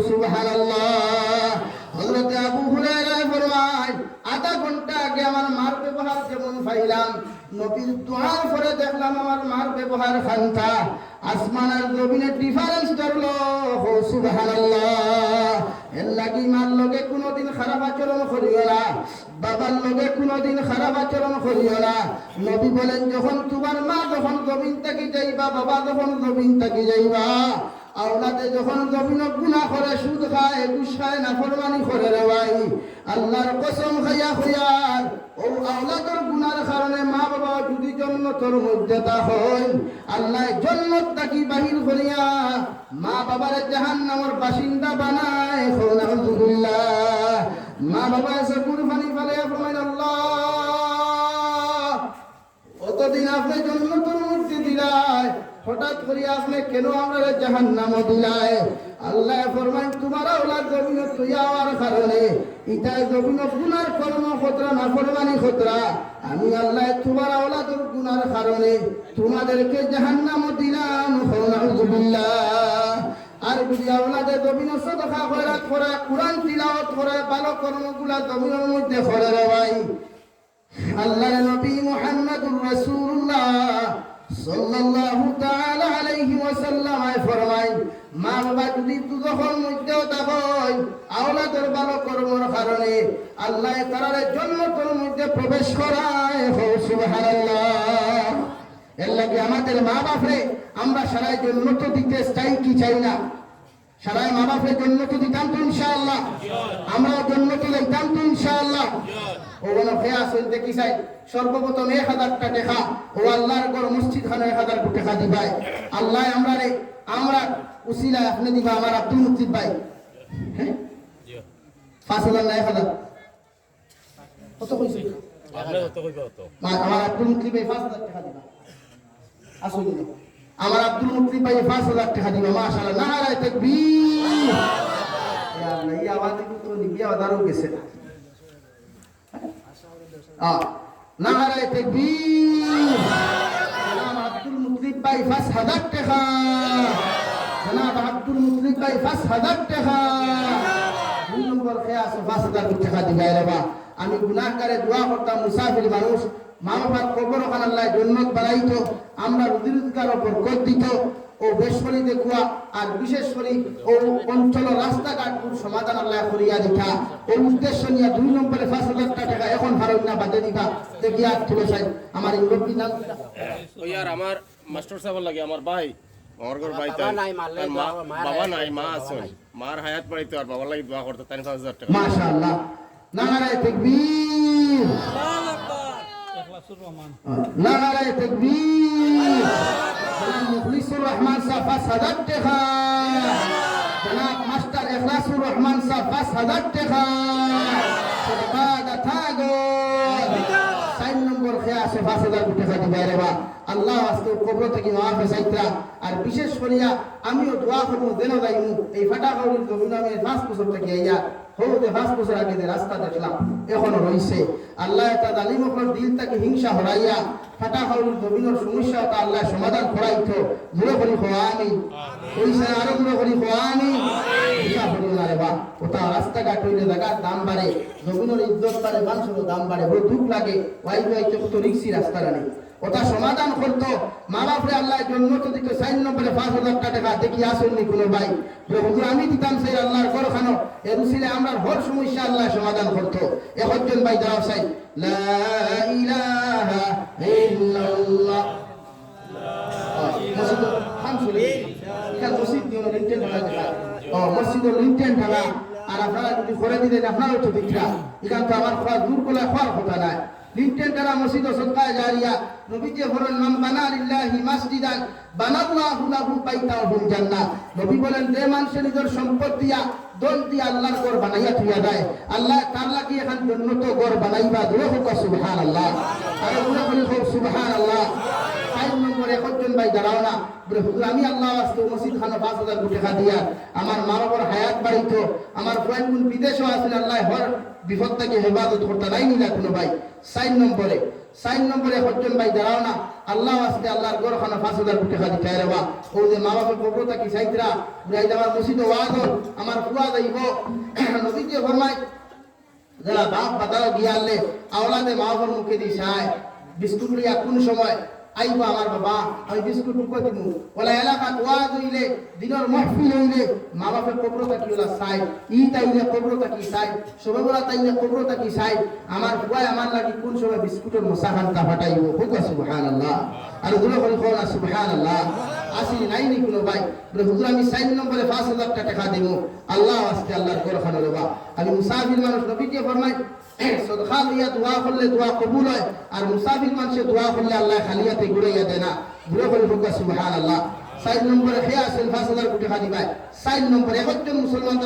সুবহানাল্লাহ। হযরত আবু হুরায়রা ফরমায়, আধা ঘন্টা আগে আমার মার ব্যবহার যেমন পাইলাম, নবীর দোয়ার পরে দেখলাম আমার মার ব্যবহার খান্তা। আসমান আর জমিনের ডিফারেন্স ধরলো। সুবহানাল্লাহ। এর লাগি মার লগে কোনোদিন খারাপ আচরণ করিও না, বাবার লগে কোনোদিন খারাপ আচরণ করিও না। নবী বলেন, যখন তোমার মা যখন জমিন থেকে যাইবা, বাবা যখন জমিন থেকে যাইবা, আওলাদে যখন জমিন গুনাহ করে, সুদ খায়, ঘুষ খায়, নাফরমানি করে রে ভাই, আল্লাহর কসম খাইয়া খুইয়ার ও আওলাদের গুনার কারণে মা বাবা যদি জান্নাতের মধ্যে তা হয়, আল্লাহ জান্নাত থেকে বাহির করিয়া মা বাবার জাহান্নামের বাসিন্দা বানায়। আলহামদুলিল্লাহ। মা বাবা এসে কুরবানি ফেলে ফরমায়, আল্লাহ, অতদিন আপনি জান্নাতের মধ্যে দিলাই, হঠাৎ করে আপনি কেন আমরা জাহান্নামে দিলাই? আল্লাহ ফরমান, তোমার আওলাদ জমিনে তুইয়ার কারণে, ইটা জমিনে গুনার কর্ম খতরা, নাফরমানি খতরা, আমি আল্লাহ তোমার আওলাদের গুনার কারণে তোমাদেরকে জাহান্নামে দিলাম। আলহামদুলিল্লাহ। আর যদি আওলাদে জমিনে সাদাকা খয়রাত করে, কুরআন তিলাওয়াত করে, ভালো কর্মগুলা জমিনের মধ্যে করে রে ভাই, আল্লাহর নবী মুহাম্মদুর রাসূলুল্লাহ সাল্লাল্লাহু তাআলা আলাইহি ওয়াসাল্লাম ফরমায়, মা বাবা যদি দুজখের মধ্যেও থাকেন, আওলাদের ভালো কর্মের কারণে আল্লাহ তাআলা জান্নাতের মধ্যে প্রবেশ করায়। সুবহানাল্লাহ। এর লাগি আমাদের মা বাপরে আমরা সারাই জান্নাত দিতে চাই কি চাই না? সারাই মা বাপরে জান্নাত দিতাম তো ইনশাআল্লাহ, আমরা জান্নাতে যাইতাম তো ইনশাআল্লাহ। ওগুলো খেয়া চলতে কি চাই? সর্বপ্রথম 1000 টাকা ও আল্লাহর ঘর মসজিদ খানে 1000 টাকা দিবাই। আল্লাহ আমরা উসিলা আপনি দিবা আমার আব্দুল মুক্তিদ ভাই, হ্যাঁ, 5000 না 1000 কত কইছে? আমার আব্দুল মুক্তিদ ভাই 5000 টাকা দিবা। আসুন, আমার আব্দুল মুক্তিদ ভাই 5000 টাকা দিবা। মাশাআল্লাহ, নারায়ে তাকবীর। ইয়া আল্লাহ, এই আওয়াজ তো নিবিয়া আদারও গেছে না। নারায়ে তাকবীর। জনাব আব্দুল মুত্তালিব ভাই 5000 টাকা। জনাব আব্দুল মুত্তালিব ভাই 5000 টাকা। 2 নম্বর খেয়াস 5000 টাকা দিবাই রে বা। আমি গুনাহগারে দোয়া করতাম, মুসাফির মানুষ, মা বাবার কবর ওখানে আল্লাহ জান্নাত বানাইতো, আমরা রুজি রোজগার বরকত দিত, ও বেশরি দেখুয়া আর বিশেষ করে ও অঞ্চল রাস্তাঘাট সমাধান আল্লাহ করিয়া দেখা, ও উদ্দেশ্য নিয়ে 2 নম্বরে 5000 টাকা এখন ভারত না বাদে দিবা। দেখি আর তুলে চাই আমার ইংরেজি নাম
ও ইয়ার আমার মাস্টার সাহেব লাগে, আমার ভাই, আমার ঘর ভাই, তাই বাবা নাই, মা আছেন, মার হায়াত বাড়িতে আর বাবার লাগি দোয়া করতে, তাই 5000 টাকা।
মাশাআল্লাহ, নারায়ে তাকবীর, নারায়ে তাকবীর। জনাব মুখলিসুর রহমান সাহেব 5000 টাকা। জনাব মাস্টার ইখলাসুর রহমান সাহেব 5000 টাকা। সরকাদা থাগো 4 নম্বর খেয়াসে 5000 টাকা দিবে রে বা। আল্লাহ আজকে কবর থেকে মাফ চাইতা। আর বিশেষ করিয়া আমিও দোয়া করব, দেন যাইমু এই ফাটাকাউরির জমিন আমি 5 বছর থেকে ইয়া হতে 5 বছর আগে যে রাস্তা দেখলাম এখনো রইছে আল্লাহ তা জালিম উপর দিল থেকে হিংসা হরাইয়া ফাটাফাউল জমিনের সমস্যা তা আল্লাহ সমাধান করাইতো জুড়ে বলি আমিন কইছে আরো জুড়ে বলি আমিন হিংসা করিও না রে বা ওটা রাস্তাঘাট হইলে জায়গার দাম বাড়ে জমিনের ইজ্জত বাড়ে মানুষের দাম বাড়ে বড় দুঃখ লাগে ওয়াই তো রিক্সি রাস্তা নেই ওটা সমাধান করতো মা বাপরে আল্লাহ জন্মত দিত 4 নম্বরে 5,000 টাকা দেখি আসেননি কোনো ভাই হুজুর আমি দিতাম সেই আল্লাহর ঘর খানো এর উসিলে আমরা হর সমস্যা আল্লাহ সমাধান করতো একজন ভাই দাঁড়াও চাই লা ইলাহা ইল্লাল্লাহ মসজিদ খামসুলি এখানে মসজিদ দিও লিনটেন ঢালা দেখা মসজিদ লিনটেন ঢালা আর আপনারা যদি করে দিলেন আপনারাও তো দিকরা এখান তো আমার খাওয়া দূর করলে খাওয়ার কথা নাই লিনটেন ঢালা মসজিদ ও সদকা জারিয়া নবীজি বলেন মান বানা লিল্লাহি মাসজিদান বানাল্লাহু লাহু বাইতাও ফিল জান্নাহ নবী বলেন যে মানুষ নিজের সম্পদ দিয়া দল দিয়া আল্লাহর ঘর বানাইয়া থিয়া দেয় আল্লাহ তার লাগি এখন জন্নত ঘর বানাইবা দূরে হোক সুবহানাল্লাহ আর দূরে বলি হোক সুবহানাল্লাহ 5 নম্বরে একজন ভাই দাঁড়াও না বলে হুজুর আমি আল্লাহ ওয়াস্তে মসজিদ খানা 5,000 টাকা দিয়া আমার মা বাবার হায়াত বাড়িতো আমার ফ্রেন্ড বিদেশে আছেন আল্লাহ হর বিপদ থেকে হেফাজত করতে নাইনি না কোনো ভাই 4 নম্বরে একজন ভাই দাঁড়াও না আল্লাহ ওয়াস্তে আল্লাহর ঘর খানা 5,000 টাকা দিতে রে বা ও যে মা বাবার কবরটা কি সাইতরা বুঝাই যাবার মসজিদ ওয়াজ আমার ফুয়া যাইব নবী যে ফরমায় যারা বাপ বাতাও গিয়ালে আওলাদে মা বাবার মুখে দিছায় বিস্কুট লিয়া কোন সময় আইবা আমার বাবা আমি বিস্কুট মুখ দিমু ওলা এলাকা ওয়াজ হইলে দিনের মাহফিল হইলে মা বাপের কবরটা কি ওলা চাই ই তাইলে কবরটা কি চাই সবাইগুলা তাইলে কবরটা কি চাই আমার ফুয়াই আমার লাগি কোন সময় বিস্কুটের মশাখানটা ফাটাইব হোক সুবহানাল্লাহ আর দুলা করে কোন সুবহানাল্লাহ আসি নাইনি কোনো ভাই বলে হুজুর আমি 4 নম্বরে 5,000 টাকা দিমু আল্লাহ ওয়াস্তে আল্লাহর ঘর খানা বাবা আমি মুসাফির মানুষ নবীজি ফরমায় সদকা দিয়া দোয়া করলে দোয়া কবুল হয় আর মুসাফির মানুষের দোয়া করলে আল্লাহ খালিয়াতে ঘুরাইয়া দেয় না ঘুরে বলে হোক সুবহানাল্লাহ 4 নম্বরে খেয়ে আসেন 5,000 টাকা দিবাই 4 নম্বরে একজন মুসলমান